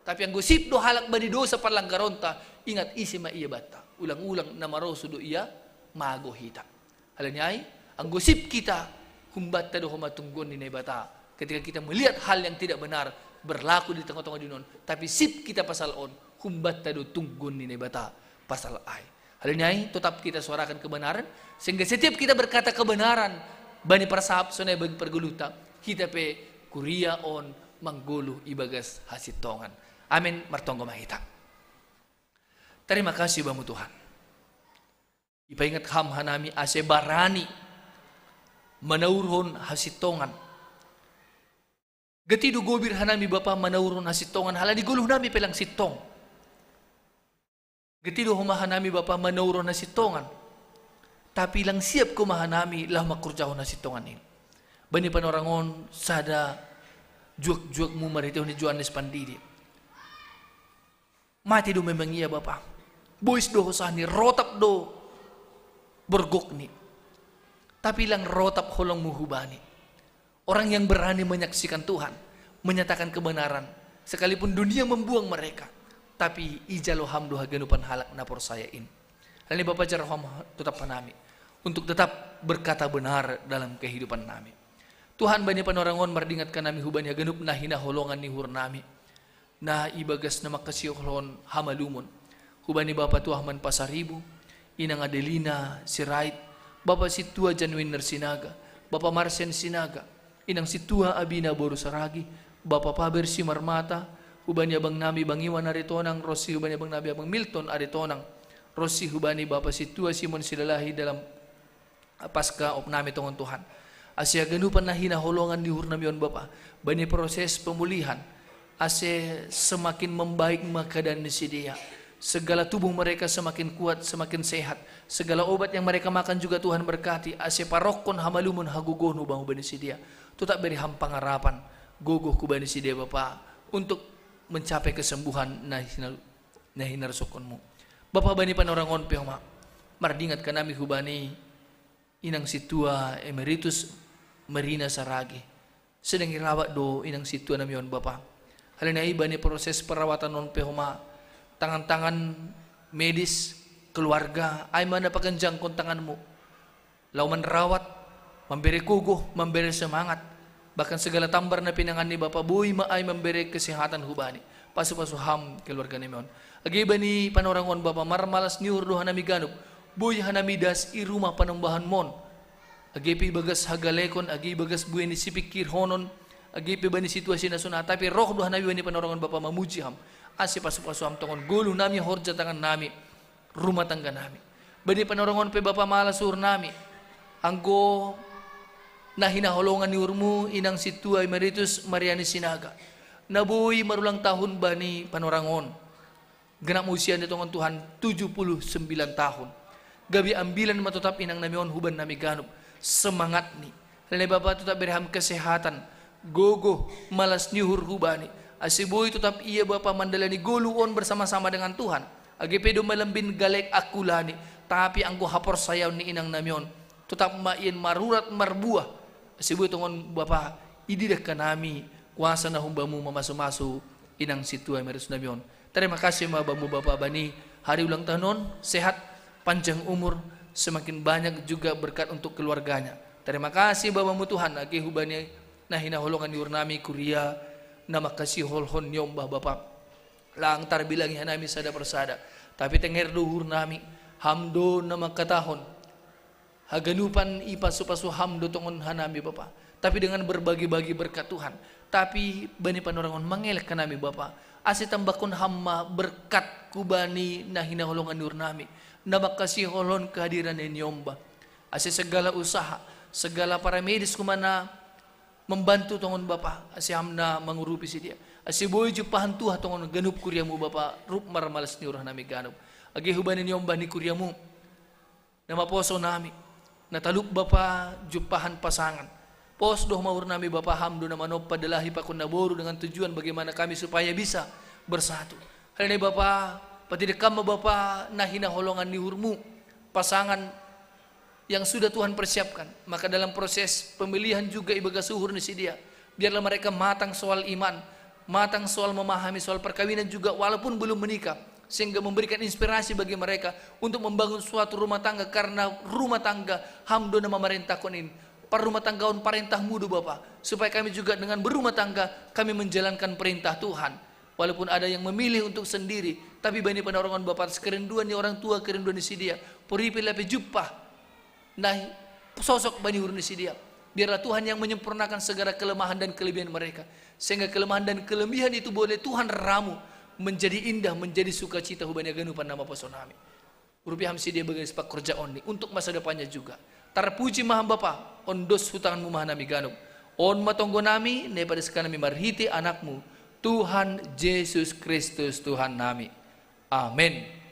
Tapi yang gosip do halak badi dosa palanggaronta, ingat isi ma iya bata. Ulang-ulang na maroso do iya mago hita. Halanya ay, ang gosip kita humbata do humatunggon ni bata. Ketika kita melihat hal yang tidak benar berlaku di tengah-tengah dinon, tapi sip kita pasal on humbata do tunggon ni bata pasal ay. Halanya ay, tetap kita suarakan kebenaran sehingga setiap kita berkata kebenaran bani persahap sonay bagi perguluta, kita pe kuria on manggulu ibagas hasitongan. Amin, martonggo mahita. Terima kasih bamu Tuhan. Ipaingat ham hanami ase barani menurun hasitongan. Getidu gobir hanami Bapa menurun hasitongan hala diguluh nami pelang sitong. Getidu humahanami Bapa menurun hasitongan. Tapi lang siap kumahanami lah makurjahon hasitongan ini. Bani panorangon sada juak-juak mu marito ni Johannes Pandidi. Mati do memang iya Bapak. Boys do hosani rotap do bergok ni. Tapi lang rotap holong muhubani. Orang yang berani menyaksikan Tuhan, menyatakan kebenaran, sekalipun dunia membuang mereka, tapi ijalo hamdu haganupan halak napor sayain. Hal ini Bapak jarahom tetap panami untuk tetap berkata benar dalam kehidupan nami. Tuhan bani panorangon mardingat ka nami hubani haganup na hinaholongan ni hur nami. Na ibagas na makasiyohlon hamalumon. Hubani Bapa Tuhaman Pasaribu, Inang Adelina Sirait, Bapa Situa Janwiner Sinaga, Bapa Marsen Sinaga, Inang Situa Abina Boru Saragi, Bapa Paber Simarmata, hubani abang nami bangiwan aritonang, Rosi hubani abang nabi abang Milton aritonang, Rosi hubani Bapa Situa Simon Silalahi dalam Pasca of nami tongon Tuhan. Asya ganupan na hinaholongan di hurnamion Bapa, bani proses pemulihan, asya semakin membaik keadaan di dia. Segala tubuh mereka semakin kuat, semakin sehat. Segala obat yang mereka makan juga Tuhan berkati. Asya parokon hamalumun hagugoh nubang bani dia. Tetap beri hampang harapan, gogoh ku bani dia Bapa, untuk mencapai kesembuhan nah hinar sokonmu. Bapa bani panorangon pehoma, mardingat kanami hubani Inang Situa Emeritus Marina Saragi. Sedang irawat do Inang Situa namion Bapa. Halinai bani proses perawatan non pehoma, tangan-tangan medis keluarga ay mana pakanjang kon tanganmu. Lau menerawat, memberi kuguh, memberi semangat. Bahkan segala tambar na pinangan ni Bapa Boy maay memberi kesehatan hubani. Pasu-pasu ham keluarga namion. Agi bani panorangon Bapa marmalas niur do hanami ganup. Boy hanami das i rumah panambahan mon. Agipi bagas hagalekon, agi bagas buhay ni sipikir honon, agipi ba ni situasi na suna, tapi roh doha nabi ni panorangan Bapa mamuji ham, asi pasu-pasu ham tongon gulu nami horja tangan nami, rumah tangga nami. Bani panorangan pe Bapa malasur nami, anggo na hinaholongan ni urmu Inang Situa Emeritus Mariani Sinaga. Nabuhi marulang tahun bani panorangon. Genap usia ni tongon Tuhan 79 tahun. Gabi ambilan matutap inang namion huban nami ganup. Semangat ni. Lainnya Bapa tetap berham kesehatan. Gogo malas nyuhur hubani. Asiboy tetap iya Bapa mandalani goluon bersama-sama dengan Tuhan. Agi pedo malambin galek akulani. Tapi anggo hapor sayaw ni inang namion. Tetap main marurat marbuah. Asiboy tongon Bapa ididak ka nami. Kuasa na humbamu mamasu-masu Inang Situa Emeritus namion. Terima kasih mabamu Bapa bani. Hari ulang tahun sehat, panjang umur, semakin banyak juga berkat untuk keluarganya. Terima kasih Bapamu Tuhan, agi hubani na hinaholongan ni urnami kuria, na makasih holhon nyombah Bapa. Lang tarbilang hanami sada persada. Tapi tengher duhur nami, hamdo na makatahon. Haganupan ipasu-pasu hamdo tongon hanami Bapa. Tapi dengan berbagi-bagi berkat Tuhan. Tapi bani panorangon mangelak kanami Bapa. Asi tambakon hamma berkat kubani na hinaholongan ni urnami. Na makasih holon kehadiran ni nyomba. Asi segala usaha, segala para medis kumana membantu tongon Bapa. Asi hamna mengurupi si dia. Asi boy jupahan tuha tongon ganup kuriamu Bapa. Rup marmalas ni urah nami ganup. Agi hubani nyomba ni kuriamu. Nama poso nami. Nataluk Bapa jupahan pasangan. Pos doh maur nami Bapa hamdo na manop padalahi pakun naboru dengan tujuan bagaimana kami supaya bisa bersatu. Hal ini Bapa pati dekam Bapa na hinaholongan ni hurmu pasangan yang sudah Tuhan persiapkan. Maka dalam proses pemilihan juga ibaga suhur ni si dia. Biarlah mereka matang soal iman, matang soal memahami soal perkawinan juga walaupun belum menikah. Sehingga memberikan inspirasi bagi mereka untuk membangun suatu rumah tangga. Karena rumah tangga hamdo na memerintah konin. Rumah tanggaun perintah mudu Bapa. Supaya kami juga dengan berumah tangga kami menjalankan perintah Tuhan. Walaupun ada yang memilih untuk sendiri. Tapi bani panorangan Bapa kerinduan ni orang tua, kerinduan ni si dia. Puripi lapi jupah. Nah sosok bani hurni si dia. Biarlah Tuhan yang menyempurnakan segala kelemahan dan kelebihan mereka. Sehingga kelemahan dan kelebihan itu boleh Tuhan ramu. Menjadi indah, menjadi sukacita hubani ganupan nama pesonami. Rupiah hamsi dia bagai sepak kerja oni. Untuk masa depannya juga. Tarpuji maham Bapa, ondos hutanganmu maha nami ganup. On matonggo nami, nepada sekarang nami marhiti anakmu. Tuhan Yesus Kristus Tuhan nami. Amin.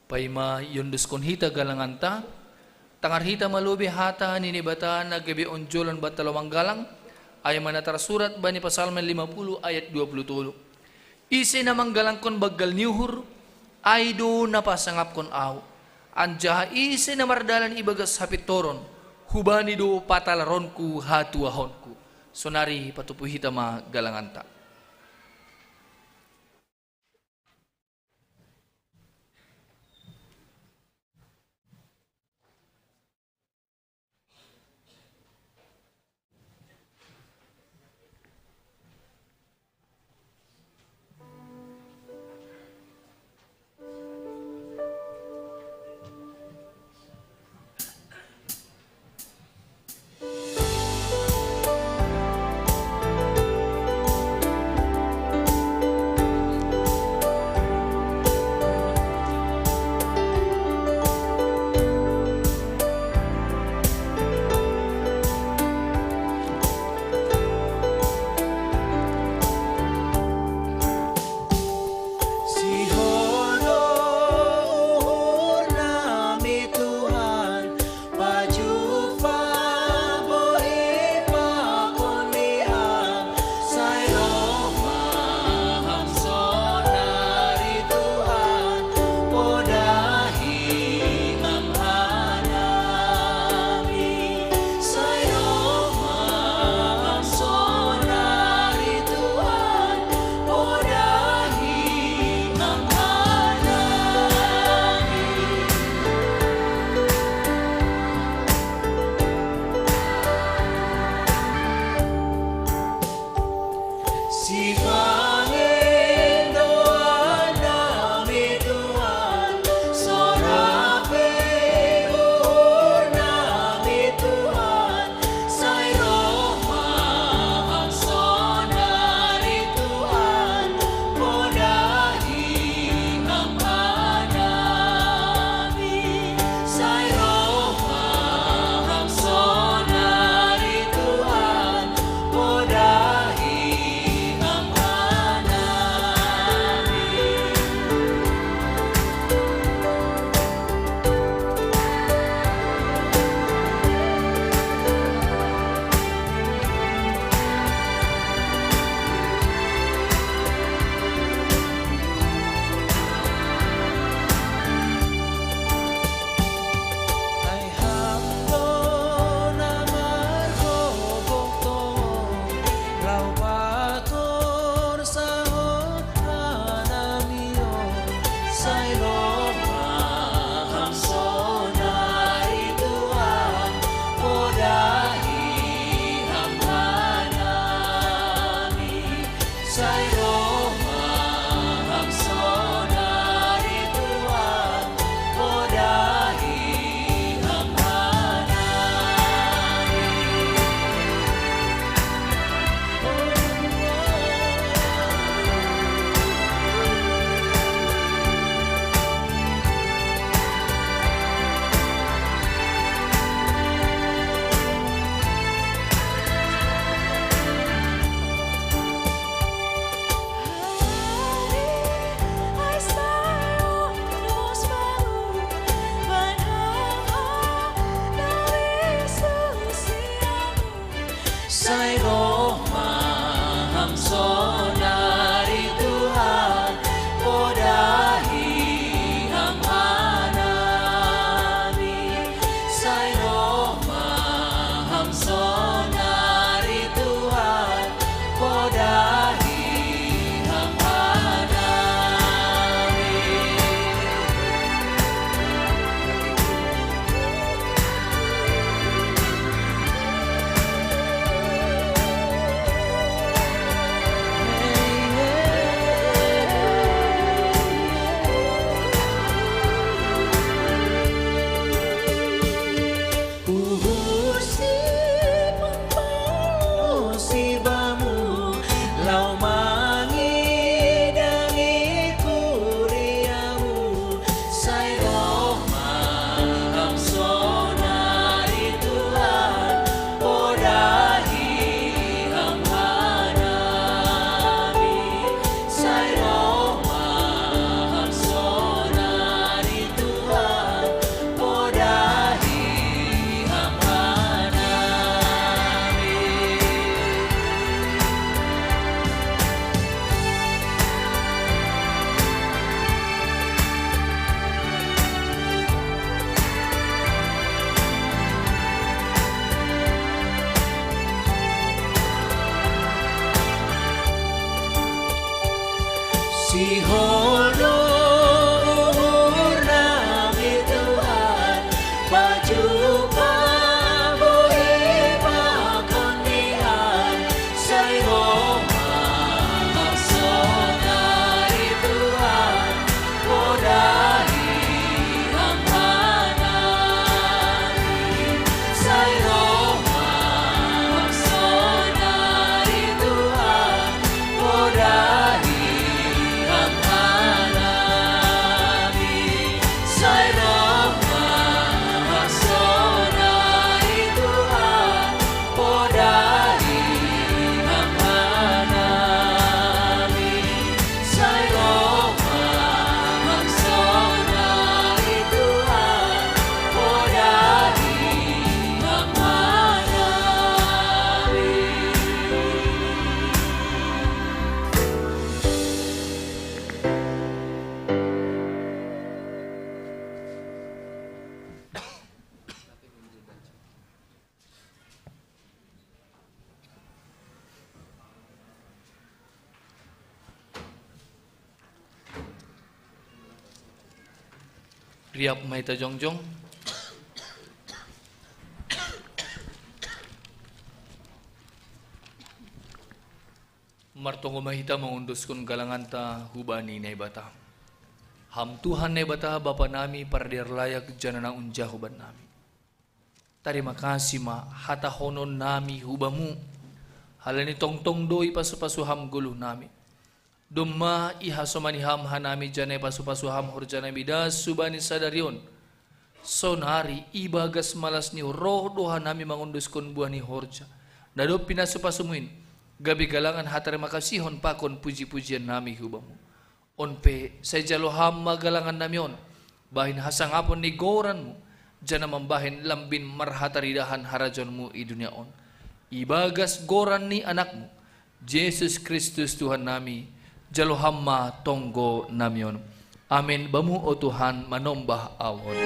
Paima yundus kon hita galanganta, tangar hita malubi hata nini bata nagabi onjolan batalawang galang, ay manatar surat bani pasalman 50 ayat 20. Isi namang galang kon bagal niuhur, ay do napasangap kon aw. Anjaha isi namardalan ibagas hapitoron, hubani do patalaronku hatuahonku. Sonari patupuhita ma galanganta. Sihono umur nami Tuhan, baju paboi pakonian, say Roma maksonai Tuhan, modai ang hanani, say Roma maksonai Tuhan, modai ang hanani, say Roma maksonai Tuhan, modai ang hanani, say Roma maksonai Tuhan, modai ang Riap Maita Jongjong. Martongo mahita mangundus kun galangan ta hubani na ibata. Ham Tuhan na ibata Bapa nami pardir layak janana unja huban nami. Terima kasih ma hata honon nami hubamu. Halani tongtong doi pasu-pasuham guluh nami. Dumma iha somaniham hanami janay pasu-pasuham hurjana bidas subani sadarion. Sonari ibagas malas ni roh doha nami mangundus kun buah ni horja. Nado pinasupasumuin. Gabi galangan hatarima kasihon pakon puji-pujian nami hubamu. Onpe say jaloham magalangan nami on. Bahin hasang apon ni goranmu. Jana membahin lambin marhataridahan harajonmu i dunia on. Ibagas goran ni anakmu. Yesus Kristus Tuhan nami. Jalohamma tonggo namion. Amin. Bamu o Tuhan manombah awon.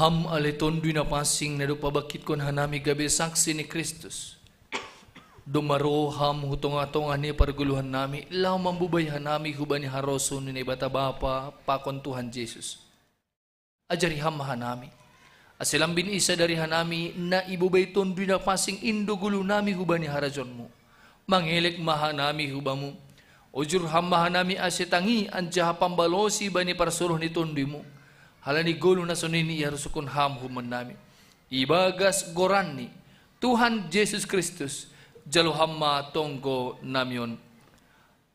Ham aleton dui na pasing na do pabakit kon hanami gabi saksi ni Kristus. Dumaro ham hutong-atongan ni parguluhan nami, ilaw mambubay hanami hubani haroso ni ibata bapa pakon Tuhan Jesus. Ajari ham hanami. Asilang binisa dari hanami na ibubay ton dui na pasing indo gulo nami hubani harajon mo. Mangilik mahanami hubamu. Ujur ham mahanami asitangi anja pambalosi bani parsuruh ni tondi mo. Halani gulu na sunini yarusukun ham human nami. Ibagas gorani Tuhan Yesus Kristus jaluhamma tonggo namion.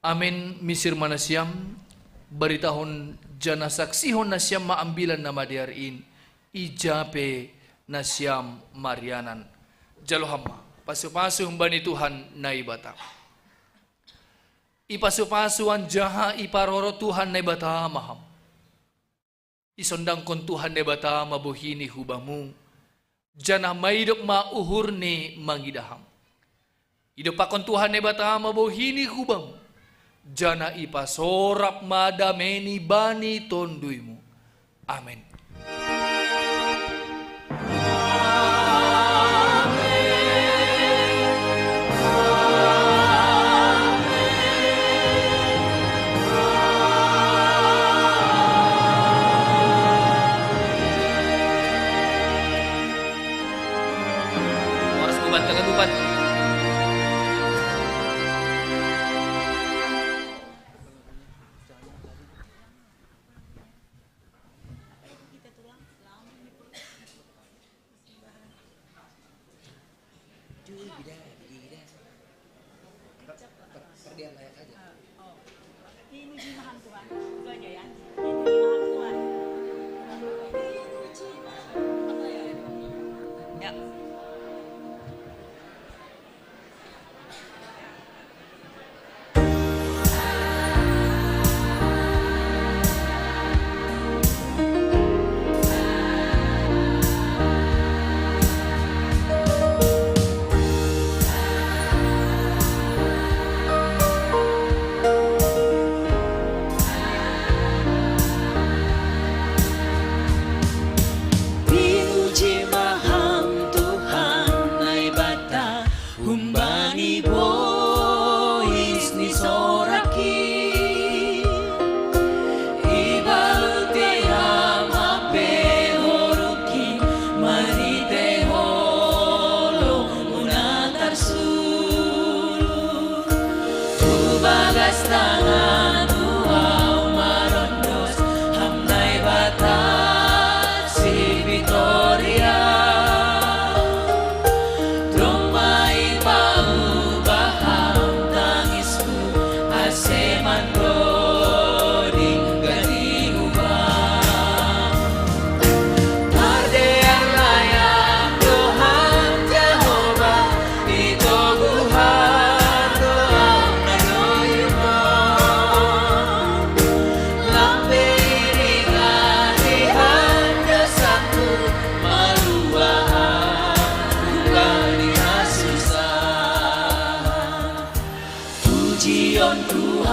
Amin misir manasyam baritahon jana saksihon na siyam maambilan na madiarin ijape na siyam marianan. Jaluhamma pasu-pasu bani Tuhan na ibata. Ipasu-pasuan jaha iparoro Tuhan na ibata maham. Isondang kon Tuhan ne bata mabuhini hubamu. Jana maidok mauhur ni mangidaham. Idok pa kon Tuhan ne bata mabuhini hubamu. Jana ipasorap madameni bani tonduymu. Amen.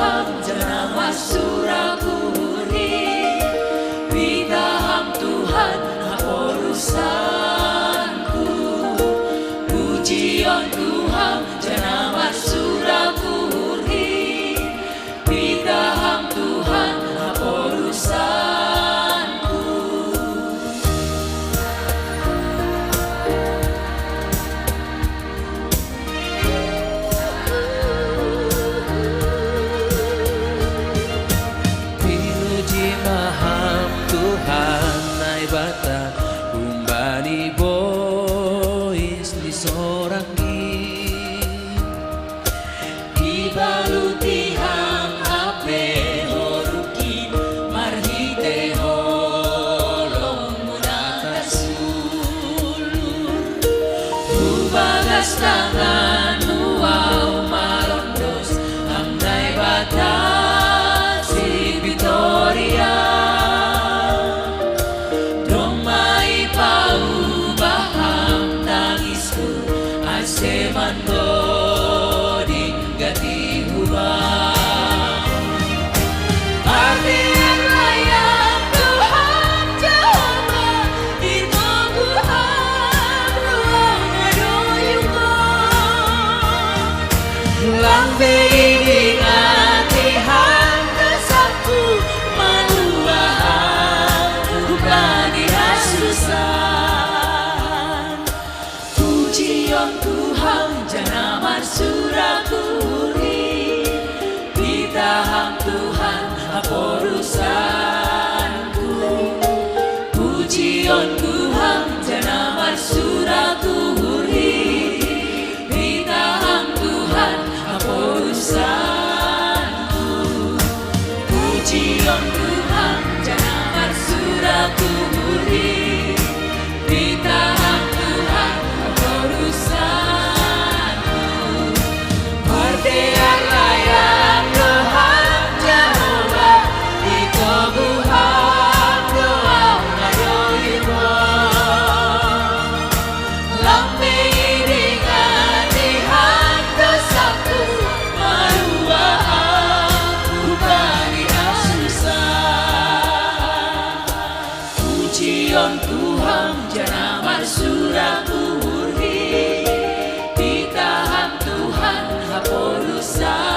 Tuhan jangan masuraguri Bidaham Tuhan urusanku Pujian Tuhan jangan masuraguri Bidaham Tuhan urusanku Pinuji maham Tuhan nai bata umbani bois di sorangi Ibaluti hang ape horuki marhite holong munata sulur Ubagas tangan uau marondos amnai batas si Victoria Domai pau baham tangisku asemando dinggati ubah Artian layak Tuhan Jehovah Itu Tuhan ruang adoyuko Lambe ingati hangga satu maluahan Ubani asusan Pujian Tuhan janamar surakuri Bidaham Tuhan urusanku Pujian Tuhan janamar surakuri Bidaham Tuhan urusanku Pujian Tuhan janamar surakuri Bidaham Tuhan urusanku Mardean layak Tuhan Jehovah Iko Tuhan doa ngadoibo Lambe iringan dihan dosaku maruaan Ubani asusan Pujian Tuhan janamar surakuri Ditahan Tuhan urusanku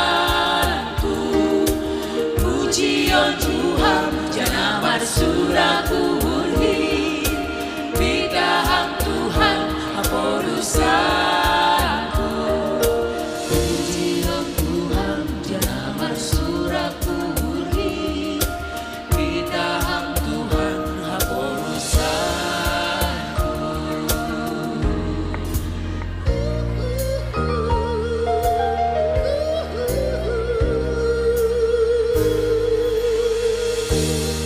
Pujian Tuhan janamar surakuri Ditahan Tuhan urusanku Pujian Tuhan janamar surakuri Ditahan Tuhan urusanku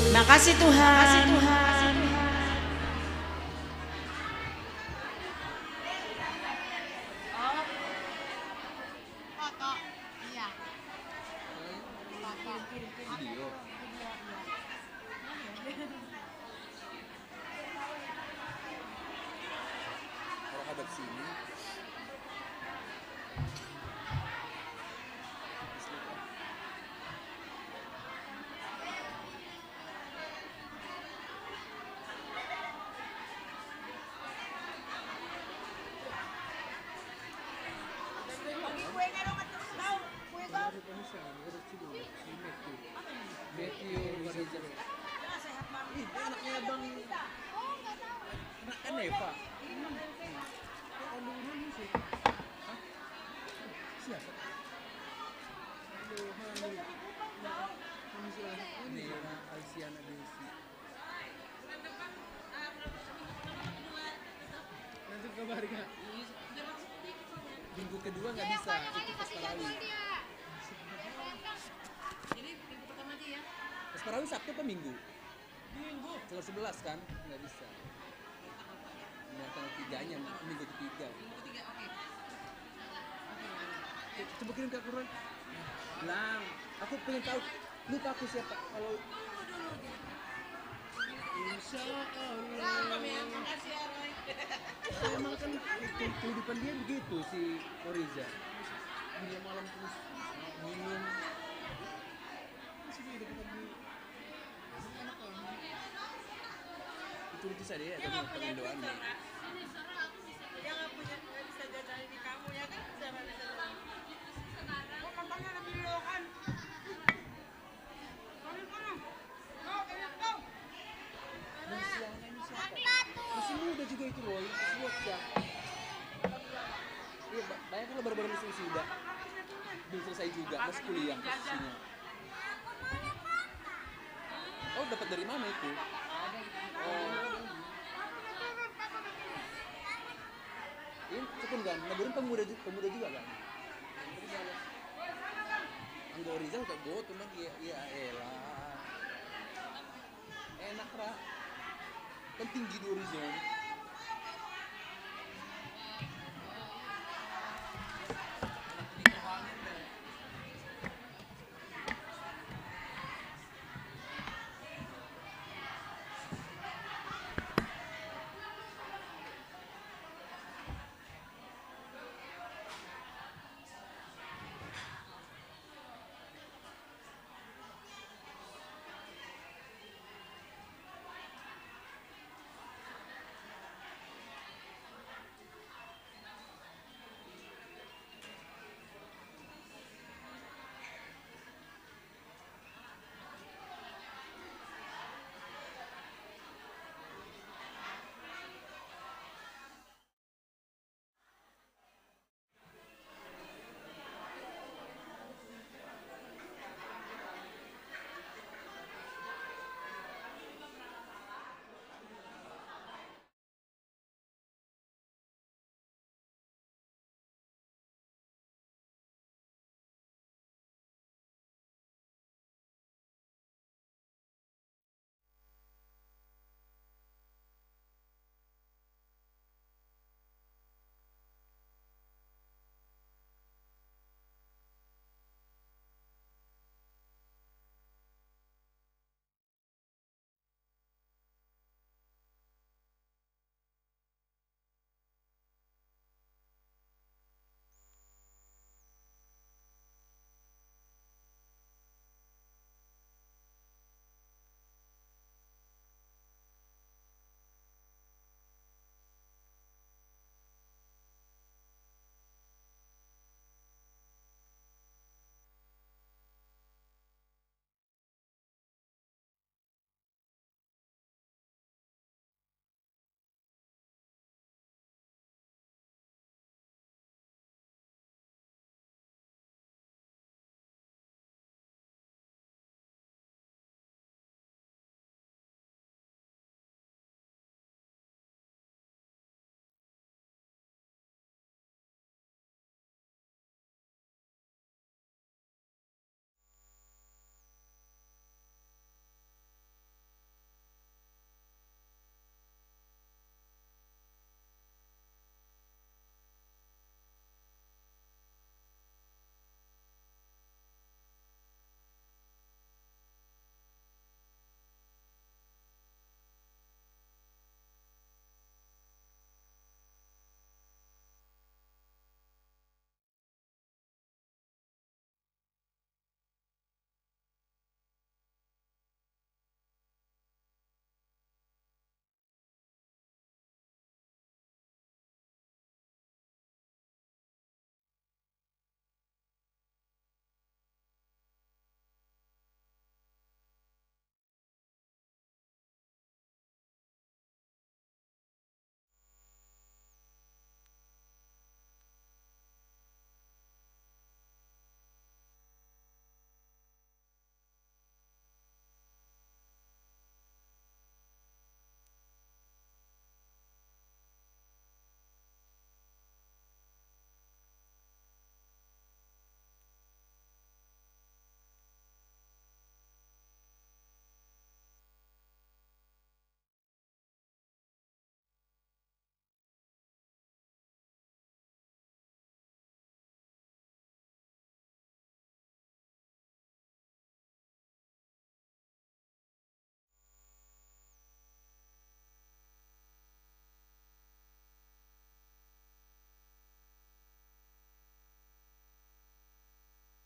Makasih Tuhan. Minggu kedua nggak bisa, itu pas Parawi. Jadi minggu pertama aja ya. Pas Parawi Sabtu apa Minggu? Minggu. Tanggal 11 kan? Nggak bisa. Nah, tanggal 3-nya, minggu ketiga. Minggu ketiga, oke. Coba kirim ke aku, Roy. Lang, aku pengen tahu lupa aku siapa kalau Insya Allah. Makasih ya Roy. Emang kan kehidupan dia begitu si Oriza. Dia malam terus minum Itu saja ya, tapi pengen doang nih. Masih muda juga itu Roy, masih bocah. Iya, banyak kan baru-baru lulus wisuda. Belum selesai juga, masih kuliah posisinya. Oh, dapat dari mana itu? Oh. Ini cukun kan? Naburin pemuda juga kan? Anggo Rizal gak go, cuman ya elah. Enak, Ra. Kan tinggi di horizon.